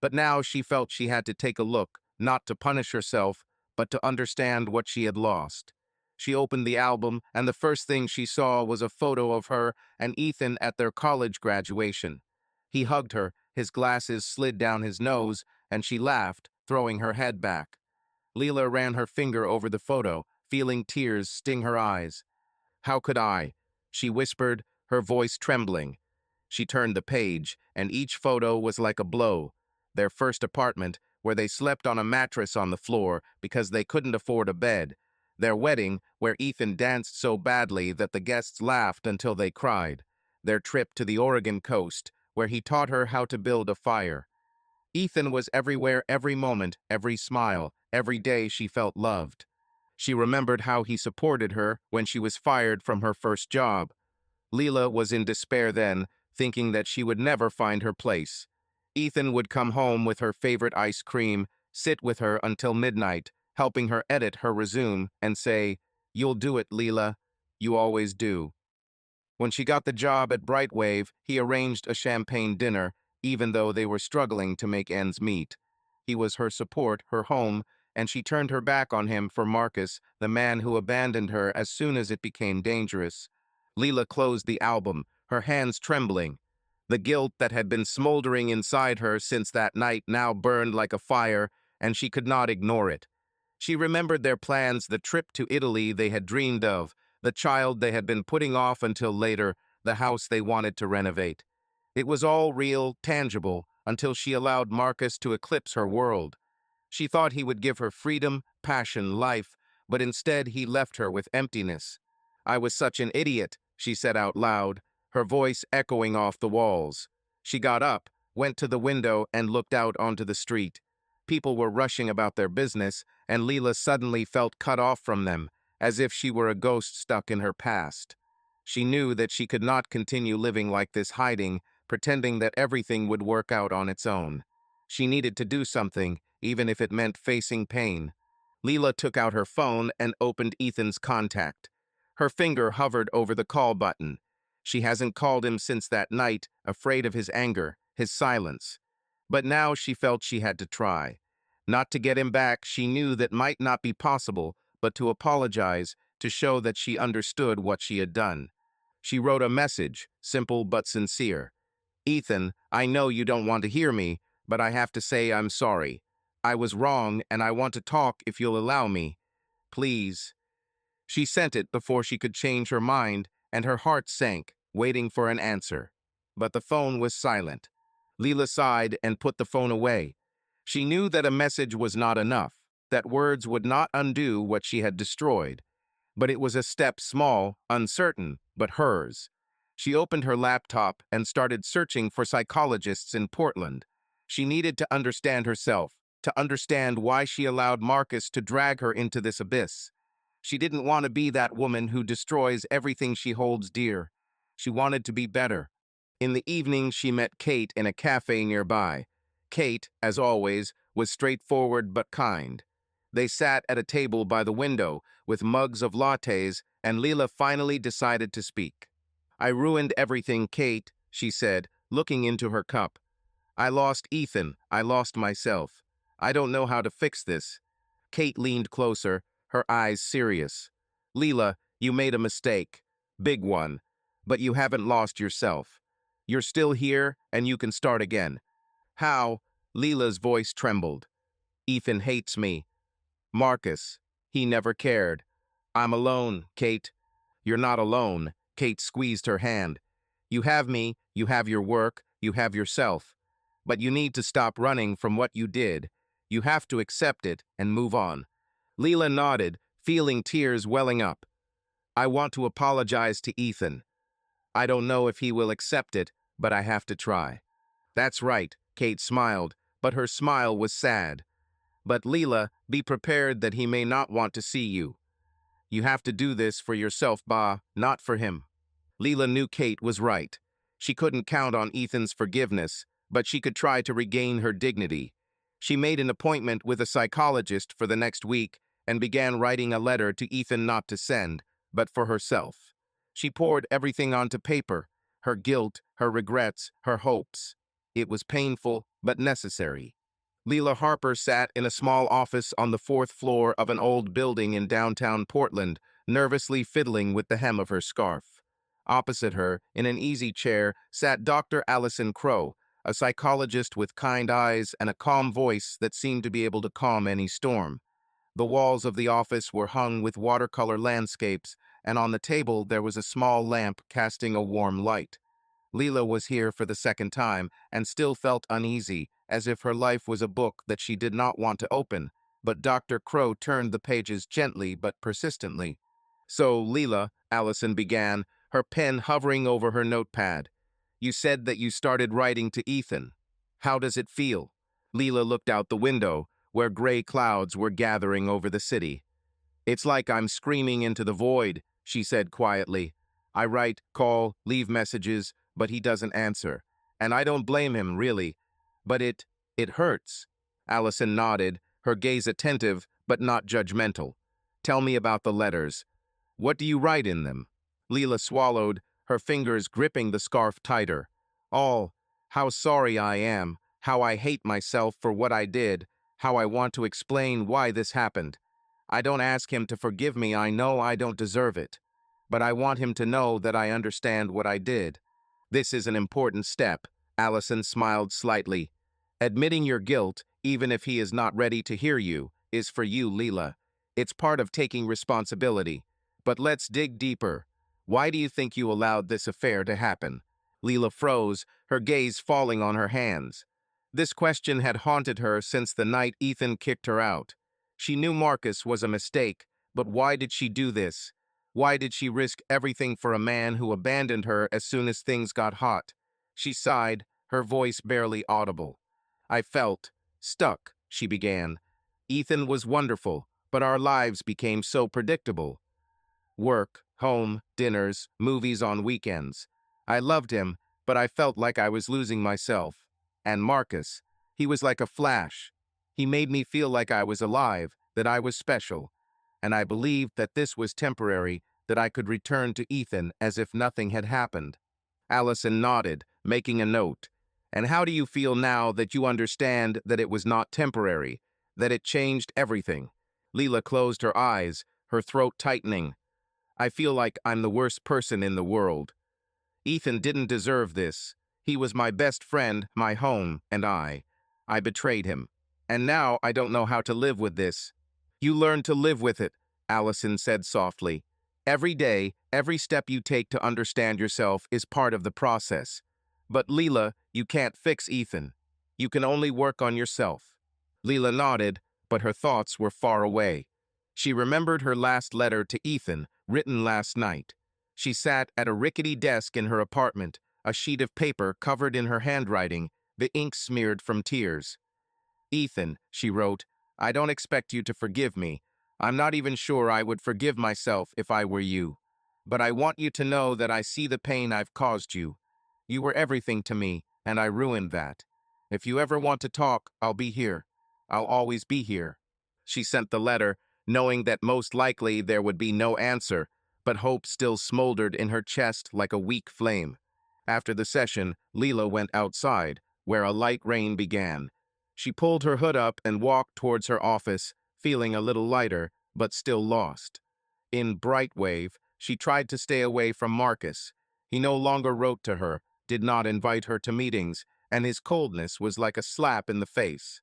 But now she felt she had to take a look, not to punish herself, but to understand what she had lost. She opened the album, and the first thing she saw was a photo of her and Ethan at their college graduation. He hugged her, his glasses slid down his nose, and she laughed, throwing her head back. Leela ran her finger over the photo, feeling tears sting her eyes. "How could I?" she whispered, her voice trembling. She turned the page, and each photo was like a blow. Their first apartment, where they slept on a mattress on the floor because they couldn't afford a bed. Their wedding, where Ethan danced so badly that the guests laughed until they cried. Their trip to the Oregon coast, where he taught her how to build a fire. Ethan was everywhere, every moment, every smile, every day she felt loved. She remembered how he supported her when she was fired from her first job. Leela was in despair then, thinking that she would never find her place. Ethan would come home with her favorite ice cream, sit with her until midnight, helping her edit her resume, and say, "You'll do it, Leela. You always do." When she got the job at Brightwave, he arranged a champagne dinner, even though they were struggling to make ends meet. He was her support, her home, and she turned her back on him for Marcus, the man who abandoned her as soon as it became dangerous. Leela closed the album, her hands trembling. The guilt that had been smoldering inside her since that night now burned like a fire, and she could not ignore it. She remembered their plans, the trip to Italy they had dreamed of, the child they had been putting off until later, the house they wanted to renovate. It was all real, tangible, until she allowed Marcus to eclipse her world. She thought he would give her freedom, passion, life, but instead he left her with emptiness. "I was such an idiot," she said out loud, her voice echoing off the walls. She got up, went to the window, and looked out onto the street. People were rushing about their business, and Leela suddenly felt cut off from them, as if she were a ghost stuck in her past. She knew that she could not continue living like this, hiding, pretending that everything would work out on its own. She needed to do something, even if it meant facing pain. Leela took out her phone and opened Ethan's contact. Her finger hovered over the call button. She hasn't called him since that night, afraid of his anger, his silence. But now she felt she had to try. Not to get him back, she knew that might not be possible, but to apologize, to show that she understood what she had done. She wrote a message, simple but sincere. "Ethan, I know you don't want to hear me, but I have to say I'm sorry. I was wrong, and I want to talk if you'll allow me. Please." She sent it before she could change her mind, and her heart sank, waiting for an answer. But the phone was silent. Leela sighed and put the phone away. She knew that a message was not enough, that words would not undo what she had destroyed. But it was a step, small, uncertain, but hers. She opened her laptop and started searching for psychologists in Portland. She needed to understand herself, to understand why she allowed Marcus to drag her into this abyss. She didn't want to be that woman who destroys everything she holds dear. She wanted to be better. In the evening, she met Kate in a cafe nearby. Kate, as always, was straightforward but kind. They sat at a table by the window with mugs of lattes, and Leela finally decided to speak. "I ruined everything, Kate," she said, looking into her cup. "I lost Ethan. I lost myself. I don't know how to fix this." Kate leaned closer, her eyes serious. "Leela, you made a mistake. Big one. But you haven't lost yourself. You're still here, and you can start again." "How?" Leela's voice trembled. Ethan hates me. Marcus. He never cared. I'm alone, Kate. You're not alone. Kate squeezed her hand. You have me, you have your work, you have yourself. But you need to stop running from what you did. You have to accept it and move on. Leela nodded, feeling tears welling up. I want to apologize to Ethan. I don't know if he will accept it, but I have to try. That's right, Kate smiled, but her smile was sad. But Leela, be prepared that he may not want to see you. You have to do this for yourself, Ba, not for him. Leela knew Kate was right. She couldn't count on Ethan's forgiveness, but she could try to regain her dignity. She made an appointment with a psychologist for the next week and began writing a letter to Ethan not to send, but for herself. She poured everything onto paper, her guilt, her regrets, her hopes. It was painful, but necessary. Leela Harper sat in a small office on the fourth floor of an old building in downtown Portland, nervously fiddling with the hem of her scarf. Opposite her, in an easy chair, sat Dr. Allison Crow, a psychologist with kind eyes and a calm voice that seemed to be able to calm any storm. The walls of the office were hung with watercolor landscapes, and on the table there was a small lamp casting a warm light. Leela was here for the second time and still felt uneasy, as if her life was a book that she did not want to open, but Dr. Crow turned the pages gently but persistently. So, Leela, Allison began, her pen hovering over her notepad. You said that you started writing to Ethan. How does it feel? Leela looked out the window, where gray clouds were gathering over the city. It's like I'm screaming into the void, she said quietly. I write, call, leave messages, but he doesn't answer. And I don't blame him, really. But it hurts. Allison nodded, her gaze attentive, but not judgmental. Tell me about the letters. What do you write in them? Leela swallowed, her fingers gripping the scarf tighter. All, how sorry I am, how I hate myself for what I did, how I want to explain why this happened. I don't ask him to forgive me, I know I don't deserve it. But I want him to know that I understand what I did. This is an important step, Allison smiled slightly. Admitting your guilt, even if he is not ready to hear you, is for you, Leela. It's part of taking responsibility. But let's dig deeper. Why do you think you allowed this affair to happen? Leela froze, her gaze falling on her hands. This question had haunted her since the night Ethan kicked her out. She knew Marcus was a mistake, but why did she do this? Why did she risk everything for a man who abandoned her as soon as things got hot? She sighed, her voice barely audible. I felt stuck, she began. Ethan was wonderful, but our lives became so predictable. Work, home, dinners, movies on weekends. I loved him, but I felt like I was losing myself. And Marcus, he was like a flash. He made me feel like I was alive, that I was special. And I believed that this was temporary, that I could return to Ethan as if nothing had happened. Allison nodded, making a note. And how do you feel now that you understand that it was not temporary, that it changed everything? Leela closed her eyes, her throat tightening. I feel like I'm the worst person in the world. Ethan didn't deserve this. He was my best friend, my home, and I betrayed him. And now I don't know how to live with this. You learn to live with it, Allison said softly. Every day, every step you take to understand yourself is part of the process. But Leela, you can't fix Ethan. You can only work on yourself. Leela nodded, but her thoughts were far away. She remembered her last letter to Ethan, written last night. She sat at a rickety desk in her apartment, a sheet of paper covered in her handwriting, the ink smeared from tears. Ethan, she wrote, I don't expect you to forgive me. I'm not even sure I would forgive myself if I were you. But I want you to know that I see the pain I've caused you. You were everything to me, and I ruined that. If you ever want to talk, I'll be here. I'll always be here. She sent the letter, knowing that most likely there would be no answer, but hope still smoldered in her chest like a weak flame. After the session, Leela went outside, where a light rain began. She pulled her hood up and walked towards her office, feeling a little lighter, but still lost. In Brightwave, she tried to stay away from Marcus. He no longer wrote to her, did not invite her to meetings, and his coldness was like a slap in the face.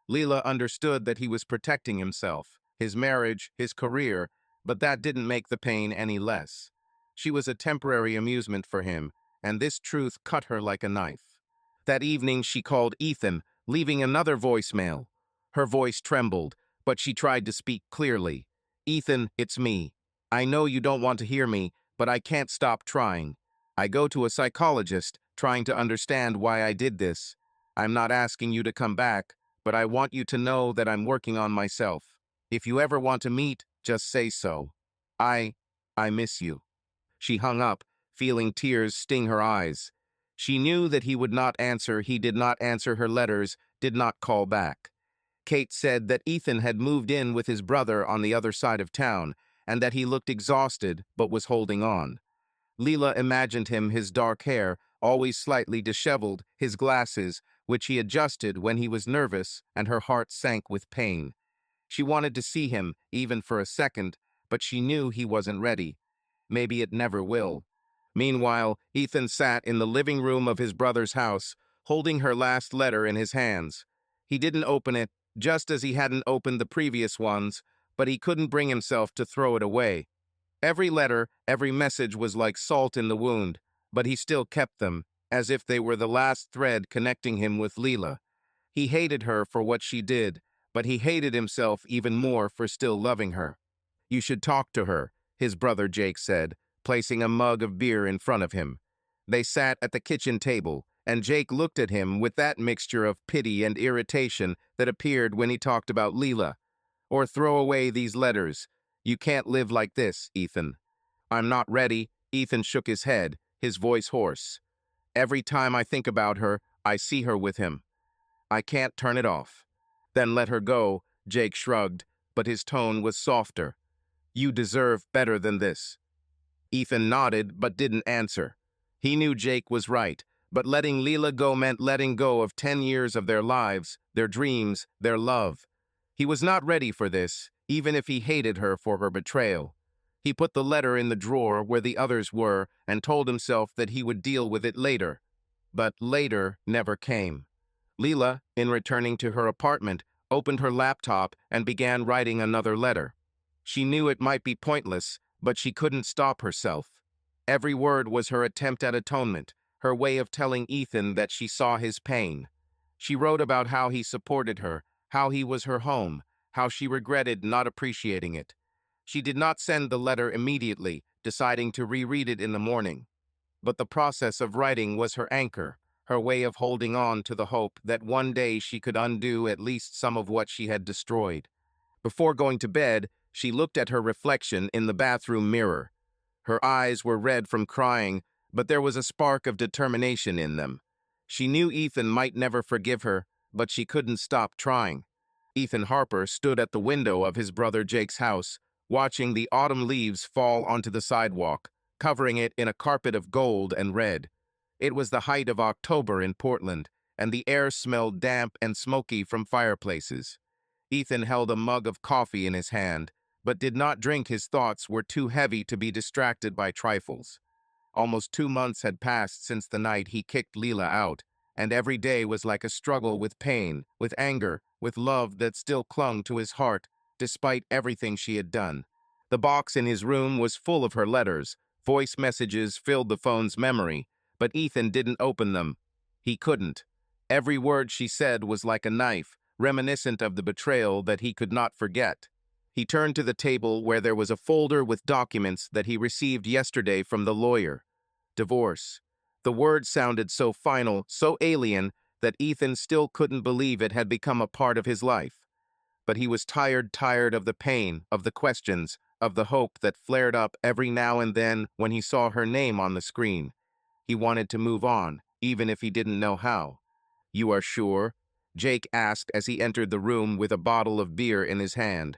Leela understood that he was protecting himself, his marriage, his career, but that didn't make the pain any less. She was a temporary amusement for him, and this truth cut her like a knife. That evening she called Ethan, leaving another voicemail. Her voice trembled, but she tried to speak clearly. "Ethan, it's me. I know you don't want to hear me, but I can't stop trying. I go to a psychologist, trying to understand why I did this. I'm not asking you to come back, but I want you to know that I'm working on myself. If you ever want to meet, just say so. I miss you." She hung up, feeling tears sting her eyes. She knew that he would not answer. He did not answer her letters, did not call back. Kate said that Ethan had moved in with his brother on the other side of town, and that he looked exhausted but was holding on. Leela imagined him, his dark hair, always slightly disheveled, his glasses, which he adjusted when he was nervous, and her heart sank with pain. She wanted to see him, even for a second, but she knew he wasn't ready. Maybe it never will. Meanwhile, Ethan sat in the living room of his brother's house, holding her last letter in his hands. He didn't open it, just as he hadn't opened the previous ones, but he couldn't bring himself to throw it away. Every letter, every message was like salt in the wound, but he still kept them, as if they were the last thread connecting him with Leela. He hated her for what she did, but he hated himself even more for still loving her. "You should talk to her," his brother Jake said, placing a mug of beer in front of him. They sat at the kitchen table, and Jake looked at him with that mixture of pity and irritation that appeared when he talked about Leela. "Or throw away these letters. You can't live like this, Ethan." "I'm not ready." Ethan shook his head, his voice hoarse. "Every time I think about her, I see her with him. I can't turn it off." "Then let her go," Jake shrugged, but his tone was softer. "You deserve better than this." Ethan nodded but didn't answer. He knew Jake was right, but letting Leela go meant letting go of 10 years of their lives, their dreams, their love. He was not ready for this, even if he hated her for her betrayal. He put the letter in the drawer where the others were and told himself that he would deal with it later. But later never came. Leela, in returning to her apartment, opened her laptop and began writing another letter. She knew it might be pointless, but she couldn't stop herself. Every word was her attempt at atonement, her way of telling Ethan that she saw his pain. She wrote about how he supported her, how he was her home, how she regretted not appreciating it. She did not send the letter immediately, deciding to reread it in the morning. But the process of writing was her anchor, her way of holding on to the hope that one day she could undo at least some of what she had destroyed. Before going to bed, she looked at her reflection in the bathroom mirror. Her eyes were red from crying, but there was a spark of determination in them. She knew Ethan might never forgive her, but she couldn't stop trying. Ethan Harper stood at the window of his brother Jake's house, watching the autumn leaves fall onto the sidewalk, covering it in a carpet of gold and red. It was the height of October in Portland, and the air smelled damp and smoky from fireplaces. Ethan held a mug of coffee in his hand, but did not drink. His thoughts were too heavy to be distracted by trifles. Almost 2 months had passed since the night he kicked Leela out, and every day was like a struggle with pain, with anger, with love that still clung to his heart, despite everything she had done. The box in his room was full of her letters. Voice messages filled the phone's memory, but Ethan didn't open them. He couldn't. Every word she said was like a knife, reminiscent of the betrayal that he could not forget. He turned to the table where there was a folder with documents that he received yesterday from the lawyer. Divorce. The word sounded so final, so alien, that Ethan still couldn't believe it had become a part of his life. But he was tired of the pain, of the questions, of the hope that flared up every now and then when he saw her name on the screen. He wanted to move on, even if he didn't know how. "You are sure?" Jake asked as he entered the room with a bottle of beer in his hand.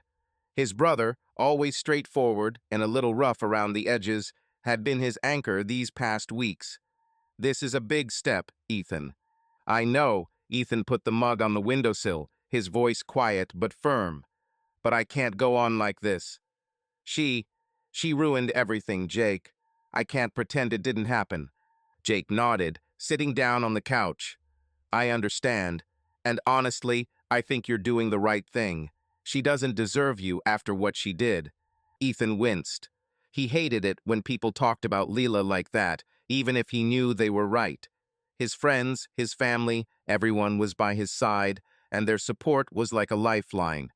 His brother, always straightforward and a little rough around the edges, had been his anchor these past weeks. "This is a big step, Ethan." "I know." Ethan put the mug on the windowsill, his voice quiet but firm. "But I can't go on like this. She ruined everything, Jake. I can't pretend it didn't happen." Jake nodded, sitting down on the couch. "I understand. And honestly, I think you're doing the right thing. She doesn't deserve you after what she did. Ethan winced. He hated it when people talked about Leela like that, even if he knew they were right. His friends, his family, everyone was by his side, and their support was like a lifeline.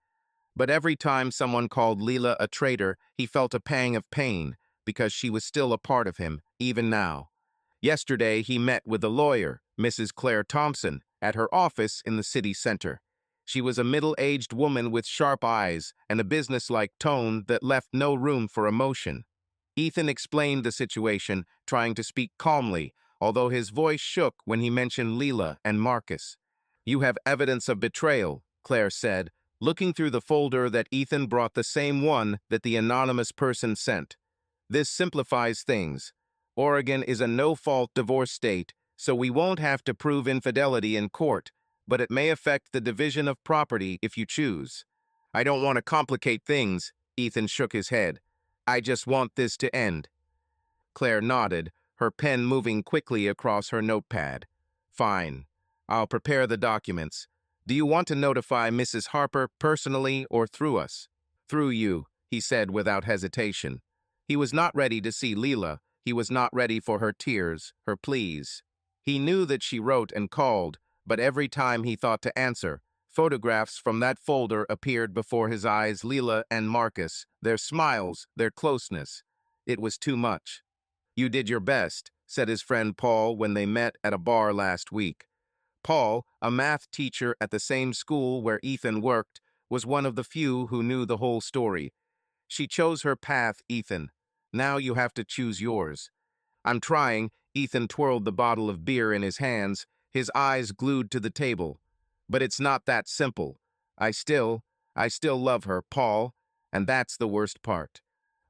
But every time someone called Leela a traitor, he felt a pang of pain, because she was still a part of him, even now. Yesterday, he met with a lawyer, Mrs. Claire Thompson, at her office in the city center. She was a middle-aged woman with sharp eyes and a businesslike tone that left no room for emotion. Ethan explained the situation, trying to speak calmly, although his voice shook when he mentioned Leela and Marcus. You have evidence of betrayal, Claire said, looking through the folder that Ethan brought, the same one that the anonymous person sent. This simplifies things. Oregon is a no-fault divorce state, so we won't have to prove infidelity in court, but it may affect the division of property if you choose. I don't want to complicate things, Ethan shook his head. I just want this to end. Claire nodded, her pen moving quickly across her notepad. Fine. I'll prepare the documents. Do you want to notify Mrs. Harper personally or through us? Through you, he said without hesitation. He was not ready to see Leela. He was not ready for her tears, her pleas. He knew that she wrote and called, but every time he thought to answer, photographs from that folder appeared before his eyes. Leela and Marcus, their smiles, their closeness. It was too much. You did your best, said his friend Paul when they met at a bar last week. Paul, a math teacher at the same school where Ethan worked, was one of the few who knew the whole story. She chose her path, Ethan. Now you have to choose yours. I'm trying. Ethan twirled the bottle of beer in his hands, his eyes glued to the table. But it's not that simple. I still love her, Paul, and that's the worst part.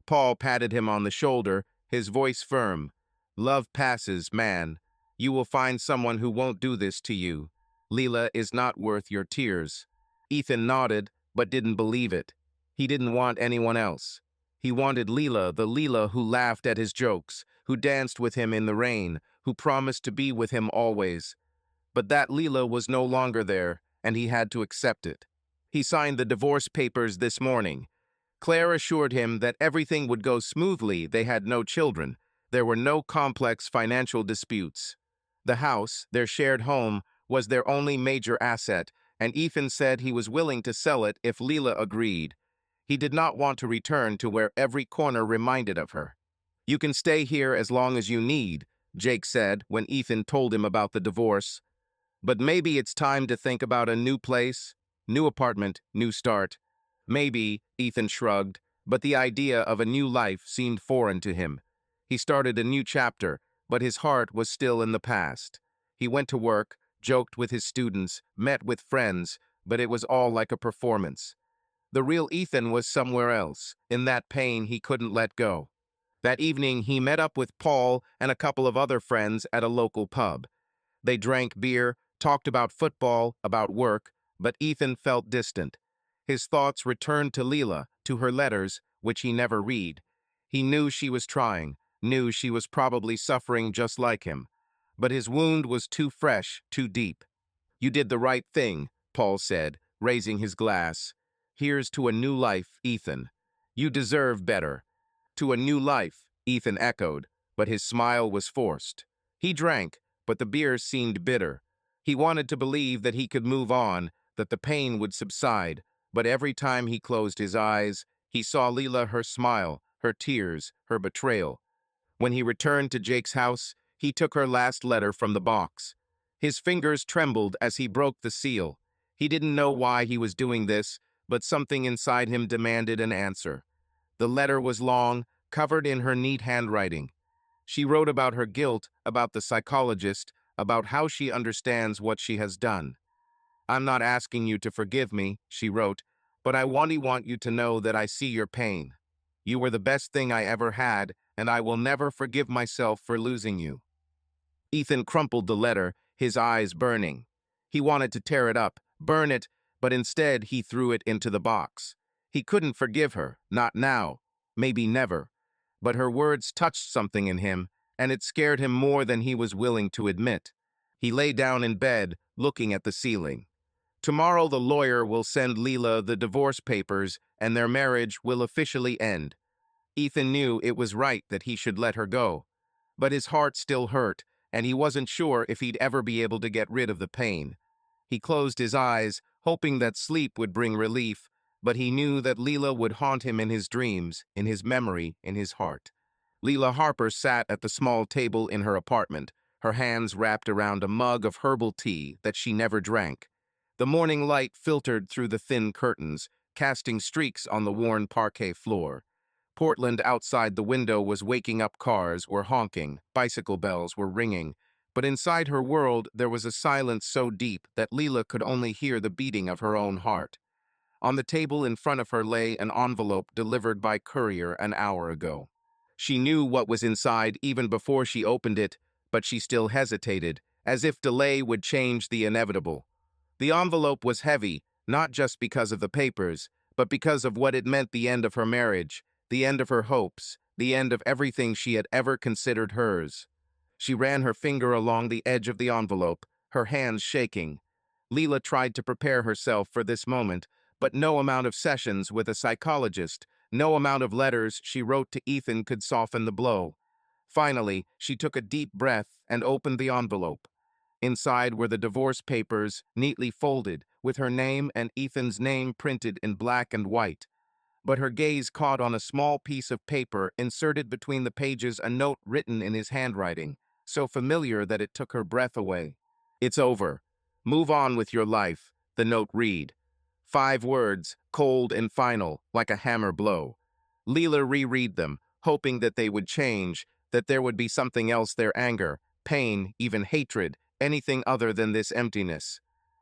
Paul patted him on the shoulder, his voice firm. Love passes, man. You will find someone who won't do this to you. Leela is not worth your tears. Ethan nodded, but didn't believe it. He didn't want anyone else. He wanted Leela, the Leela who laughed at his jokes, who danced with him in the rain, who promised to be with him always. But that Leela was no longer there, and he had to accept it. He signed the divorce papers this morning. Claire assured him that everything would go smoothly. They had no children. There were no complex financial disputes. The house, their shared home, was their only major asset, and Ethan said he was willing to sell it if Leela agreed. He did not want to return to where every corner reminded of her. You can stay here as long as you need, Jake said when Ethan told him about the divorce. But maybe it's time to think about a new place, new apartment, new start. Maybe, Ethan shrugged, but the idea of a new life seemed foreign to him. He started a new chapter, but his heart was still in the past. He went to work, joked with his students, met with friends, but it was all like a performance. The real Ethan was somewhere else, in that pain he couldn't let go. That evening, he met up with Paul and a couple of other friends at a local pub. They drank beer, talked about football, about work, but Ethan felt distant. His thoughts returned to Leela, to her letters, which he never read. He knew she was trying, knew she was probably suffering just like him. But his wound was too fresh, too deep. You did the right thing, Paul said, raising his glass. Here's to a new life, Ethan. You deserve better. To a new life, Ethan echoed, but his smile was forced. He drank, but the beer seemed bitter. He wanted to believe that he could move on, that the pain would subside, but every time he closed his eyes, he saw Leela, her smile, her tears, her betrayal. When he returned to Jake's house, he took her last letter from the box. His fingers trembled as he broke the seal. He didn't know why he was doing this, but something inside him demanded an answer. The letter was long, covered in her neat handwriting. She wrote about her guilt, about the psychologist, about how she understands what she has done. I'm not asking you to forgive me, she wrote, but I want you to know that I see your pain. You were the best thing I ever had, and I will never forgive myself for losing you. Ethan crumpled the letter, his eyes burning. He wanted to tear it up, burn it, but instead he threw it into the box. He couldn't forgive her, not now, maybe never. But her words touched something in him, and it scared him more than he was willing to admit. He lay down in bed, looking at the ceiling. Tomorrow the lawyer will send Leela the divorce papers and their marriage will officially end. Ethan knew it was right that he should let her go. But his heart still hurt, and he wasn't sure if he'd ever be able to get rid of the pain. He closed his eyes, hoping that sleep would bring relief, but he knew that Leela would haunt him in his dreams, in his memory, in his heart. Leela Harper sat at the small table in her apartment, her hands wrapped around a mug of herbal tea that she never drank. The morning light filtered through the thin curtains, casting streaks on the worn parquet floor. Portland outside the window was waking up, cars were honking, bicycle bells were ringing, but inside her world there was a silence so deep that Leela could only hear the beating of her own heart. On the table in front of her lay an envelope delivered by courier an hour ago. She knew what was inside even before she opened it, but she still hesitated, as if delay would change the inevitable. The envelope was heavy, not just because of the papers, but because of what it meant: the end of her marriage, the end of her hopes, the end of everything she had ever considered hers. She ran her finger along the edge of the envelope, her hands shaking. Leela tried to prepare herself for this moment, but no amount of sessions with a psychologist, no amount of letters she wrote to Ethan could soften the blow. Finally, she took a deep breath and opened the envelope. Inside were the divorce papers, neatly folded, with her name and Ethan's name printed in black and white. But her gaze caught on a small piece of paper inserted between the pages, a note written in his handwriting, so familiar that it took her breath away. "It's over. Move on with your life," the note read. 5 words, cold and final, like a hammer blow. Leela reread them, hoping that they would change, that there would be something else there: anger, pain, even hatred, anything other than this emptiness.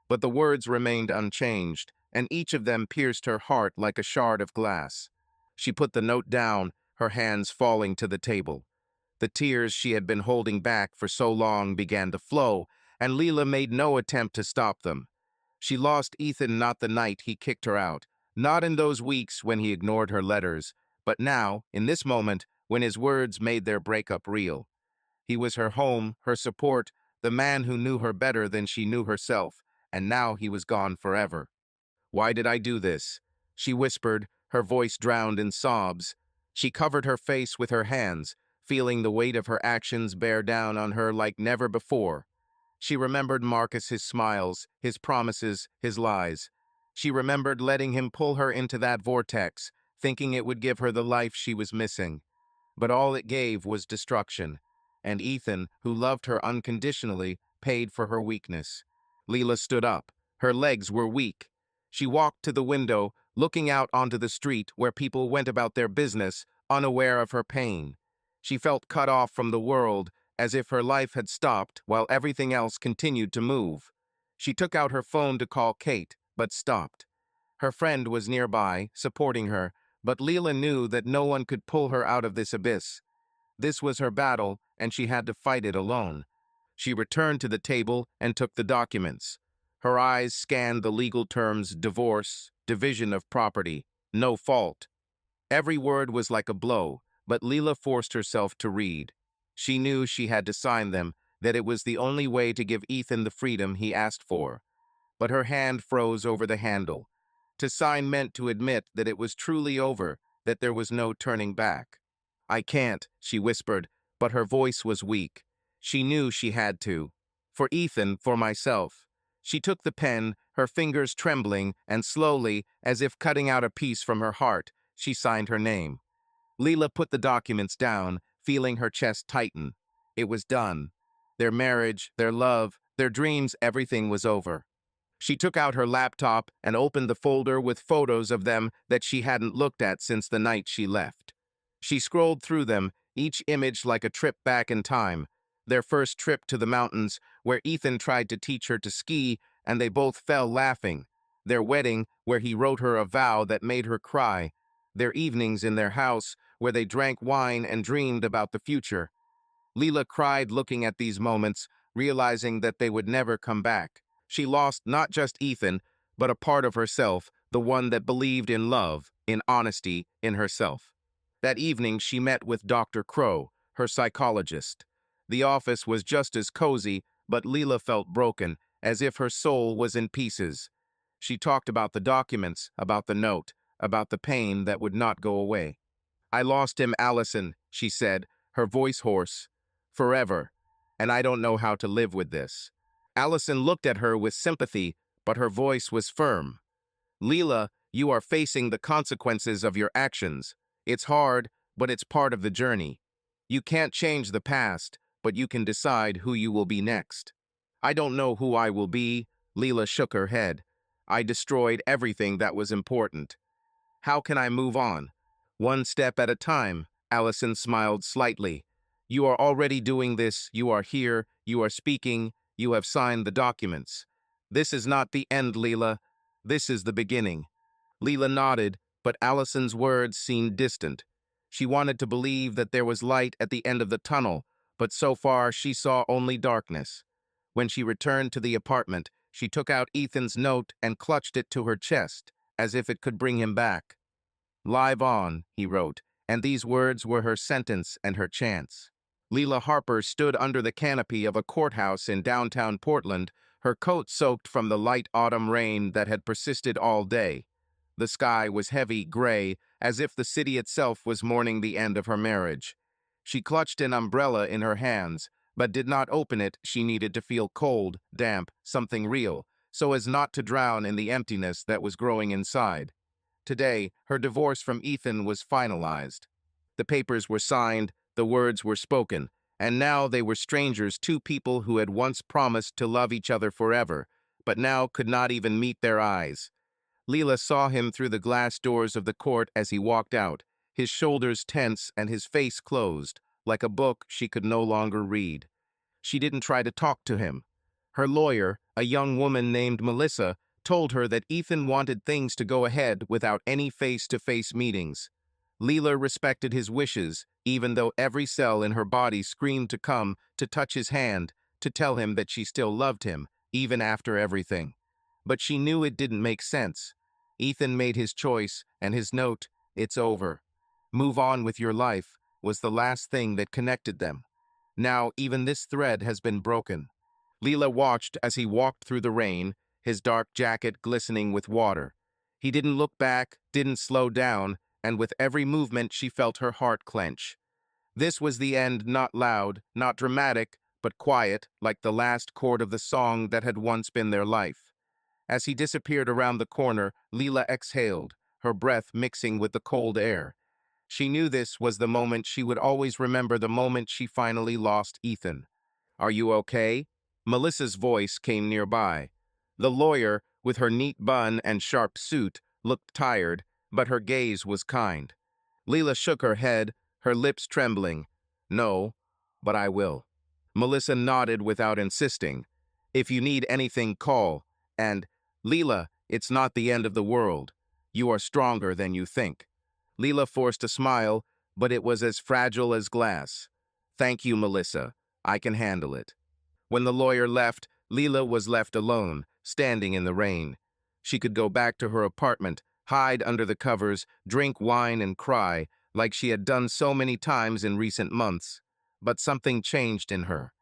But the words remained unchanged, and each of them pierced her heart like a shard of glass. She put the note down, her hands falling to the table. The tears she had been holding back for so long began to flow, and Leela made no attempt to stop them. She lost Ethan not the night he kicked her out, not in those weeks when he ignored her letters, but now, in this moment, when his words made their breakup real. He was her home, her support, the man who knew her better than she knew herself, and now he was gone forever. "Why did I do this?" she whispered, her voice drowned in sobs. She covered her face with her hands, feeling the weight of her actions bear down on her like never before. She remembered Marcus, his smiles, his promises, his lies. She remembered letting him pull her into that vortex, thinking it would give her the life she was missing. But all it gave was destruction. And Ethan, who loved her unconditionally, paid for her weakness. Leela stood up. Her legs were weak. She walked to the window, looking out onto the street where people went about their business, unaware of her pain. She felt cut off from the world, as if her life had stopped while everything else continued to move. She took out her phone to call Kate, but stopped. Her friend was nearby, supporting her, but Leela knew that no one could pull her out of this abyss. This was her battle, and she had to fight it alone. She returned to the table and took the documents. Her eyes scanned the legal terms: divorce, division of property, no fault. Every word was like a blow, but Leela forced herself to read. She knew she had to sign them, that it was the only way to give Ethan the freedom he asked for. But her hand froze over the handle. To sign meant to admit that it was truly over, that there was no turning back. "I can't," she whispered, but her voice was weak. She knew she had to. For Ethan, for myself. She took the pen, her fingers trembling, and slowly, as if cutting out a piece from her heart, she signed her name. Leela put the documents down, feeling her chest tighten. It was done. Their marriage, their love, their dreams, everything was over. She took out her laptop and opened the folder with photos of them that she hadn't looked at since the night she left. She scrolled through them, each image like a trip back in time. Their first trip to the mountains, where Ethan tried to teach her to ski, and they both fell laughing. Their wedding, where he wrote her a vow that made her cry. Their evenings in their house, where they drank wine and dreamed about the future. Leela cried looking at these moments, realizing that they would never come back. She lost not just Ethan, but a part of herself, the one that believed in love, in honesty, in herself. That evening she met with Dr. Crow, her psychologist. The office was just as cozy, but Leela felt broken, as if her soul was in pieces. She talked about the documents, about the note, about the pain that would not go away. I lost him, Allison, she said, her voice hoarse. Forever. And I don't know how to live with this. Allison looked at her with sympathy, but her voice was firm. Leela, you are facing the consequences of your actions. It's hard, but it's part of the journey. You can't change the past, but you can decide who you will be next. I don't know who I will be, Leela shook her head. I destroyed everything that was important. How can I move on? One step at a time, Allison smiled slightly. You are already doing this, you are here, you are speaking, you have signed the documents. This is not the end, Leela. This is the beginning. Leela nodded, but Allison's words seemed distant. She wanted to believe that there was light at the end of the tunnel, but so far she saw only darkness. When she returned to the apartment, she took out Ethan's note and clutched it to her chest, as if it could bring him back. Live on, he wrote, and these words were her sentence and her chance. Leela Harper stood under the canopy of a courthouse in downtown Portland, her coat soaked from the light autumn rain that had persisted all day. The sky was heavy gray, as if the city itself was mourning the end of her marriage. She clutched an umbrella in her hands, but did not open it. She needed to feel cold, damp, something real, so as not to drown in the emptiness that was growing inside. Today, her divorce from Ethan was finalized. The papers were signed, the words were spoken, and now they were strangers, two people who had once promised to love each other forever, but now could not even meet their eyes. Leela saw him through the glass doors of the court as he walked out, his shoulders tense and his face closed, like a book she could no longer read. She didn't try to talk to him. Her lawyer, a young woman named Melissa, told her that Ethan wanted things to go ahead without any face-to-face meetings. Leela respected his wishes, even though every cell in her body screamed to come, to touch his hand, to tell him that she still loved him, even after everything. But she knew it didn't make sense. Ethan made his choice, and his note, "It's over. Move on with your life," was the last thing that connected them. Now even this thread has been broken. Leela watched as he walked through the rain, his dark jacket glistening with water. He didn't look back, didn't slow down, and with every movement she felt her heart clench. This was the end, not loud, not dramatic, but quiet, like the last chord of the song that had once been their life. As he disappeared around the corner, Leela exhaled, her breath mixing with the cold air. She knew this was the moment she would always remember, the moment she finally lost Ethan. "Are you okay?" Melissa's voice came nearby. The lawyer, with her neat bun and sharp suit, looked tired, but her gaze was kind. Leela shook her head, her lips trembling. "No, but I will." Melissa nodded without insisting. "If you need anything, call. And, Leela, it's not the end of the world. You are stronger than you think." Leela forced a smile, but it was as fragile as glass. "Thank you, Melissa. I can handle it." When the lawyer left, Leela was left alone, standing in the rain. She could go back to her apartment, hide under the covers, drink wine and cry, like she had done so many times in recent months. But something changed in her.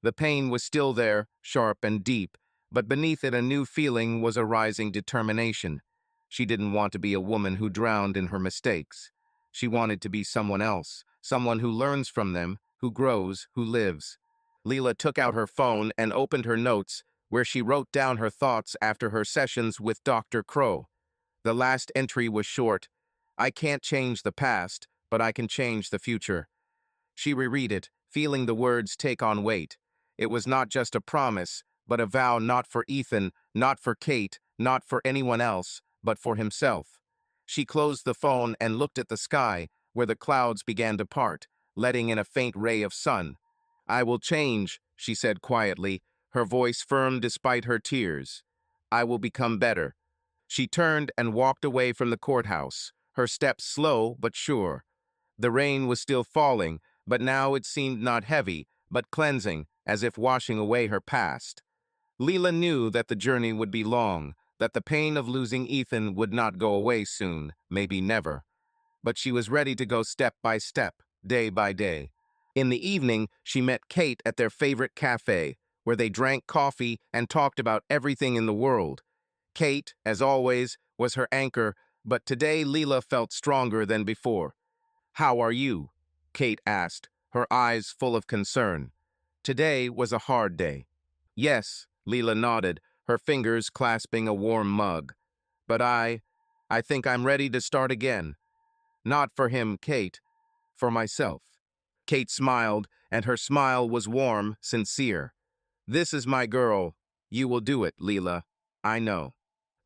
The pain was still there, sharp and deep, but beneath it a new feeling was a rising determination. She didn't want to be a woman who drowned in her mistakes. She wanted to be someone else, someone who learns from them, who grows, who lives. Leela took out her phone and opened her notes, where she wrote down her thoughts after her sessions with Dr. Crow. The last entry was short. "I can't change the past, but I can change the future." She reread it, feeling the words take on weight. It was not just a promise, but a vow, not for Ethan, not for Kate, not for anyone else, but for himself. She closed the phone and looked at the sky, where the clouds began to part, letting in a faint ray of sun. "I will change," she said quietly, her voice firm despite her tears. "I will become better." She turned and walked away from the courthouse, her steps slow but sure. The rain was still falling, but now it seemed not heavy, but cleansing, as if washing away her past. Leela knew that the journey would be long, that the pain of losing Ethan would not go away soon, maybe never. But she was ready to go step by step, day by day. In the evening, she met Kate at their favorite cafe, where they drank coffee and talked about everything in the world. Kate, as always, was her anchor, but today Leela felt stronger than before. "How are you?" Kate asked, her eyes full of concern. Today was a hard day. "Yes," Leela nodded, her fingers clasping a warm mug. "But I think I'm ready to start again. Not for him, Kate, for myself." Kate smiled, and her smile was warm, sincere. "This is my girl. You will do it, Leela. I know."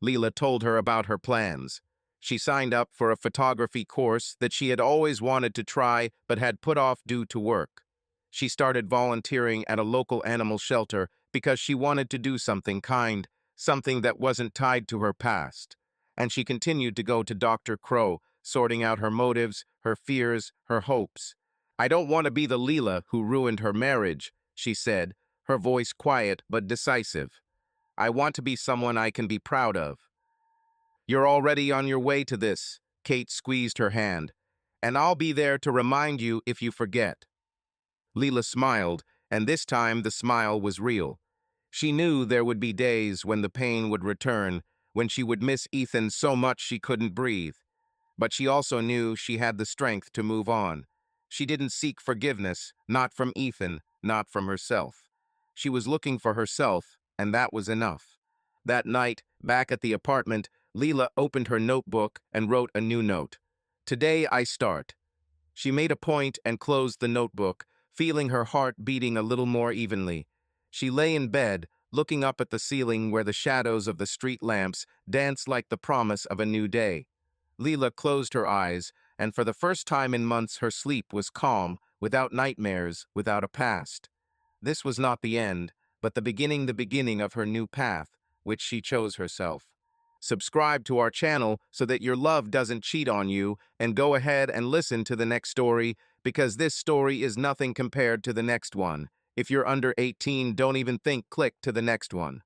Leela told her about her plans. She signed up for a photography course that she had always wanted to try but had put off due to work. She started volunteering at a local animal shelter because she wanted to do something kind, something that wasn't tied to her past. And she continued to go to Dr. Crow, sorting out her motives, her fears, her hopes. "I don't want to be the Leela who ruined her marriage," she said, her voice quiet but decisive. "I want to be someone I can be proud of." "You're already on your way to this," Kate squeezed her hand, "and I'll be there to remind you if you forget." Leela smiled, and this time the smile was real. She knew there would be days when the pain would return, when she would miss Ethan so much she couldn't breathe. But she also knew she had the strength to move on. She didn't seek forgiveness, not from Ethan, not from herself. She was looking for herself, and that was enough. That night, back at the apartment, Leela opened her notebook and wrote a new note. "Today I start." She made a point and closed the notebook, feeling her heart beating a little more evenly. She lay in bed, looking up at the ceiling where the shadows of the street lamps danced like the promise of a new day. Leela closed her eyes, and for the first time in months her sleep was calm, without nightmares, without a past. This was not the end, but the beginning of her new path, which she chose herself. Subscribe to our channel so that your love doesn't cheat on you, and go ahead and listen to the next story, because this story is nothing compared to the next one. If you're under 18, don't even think click to the next one.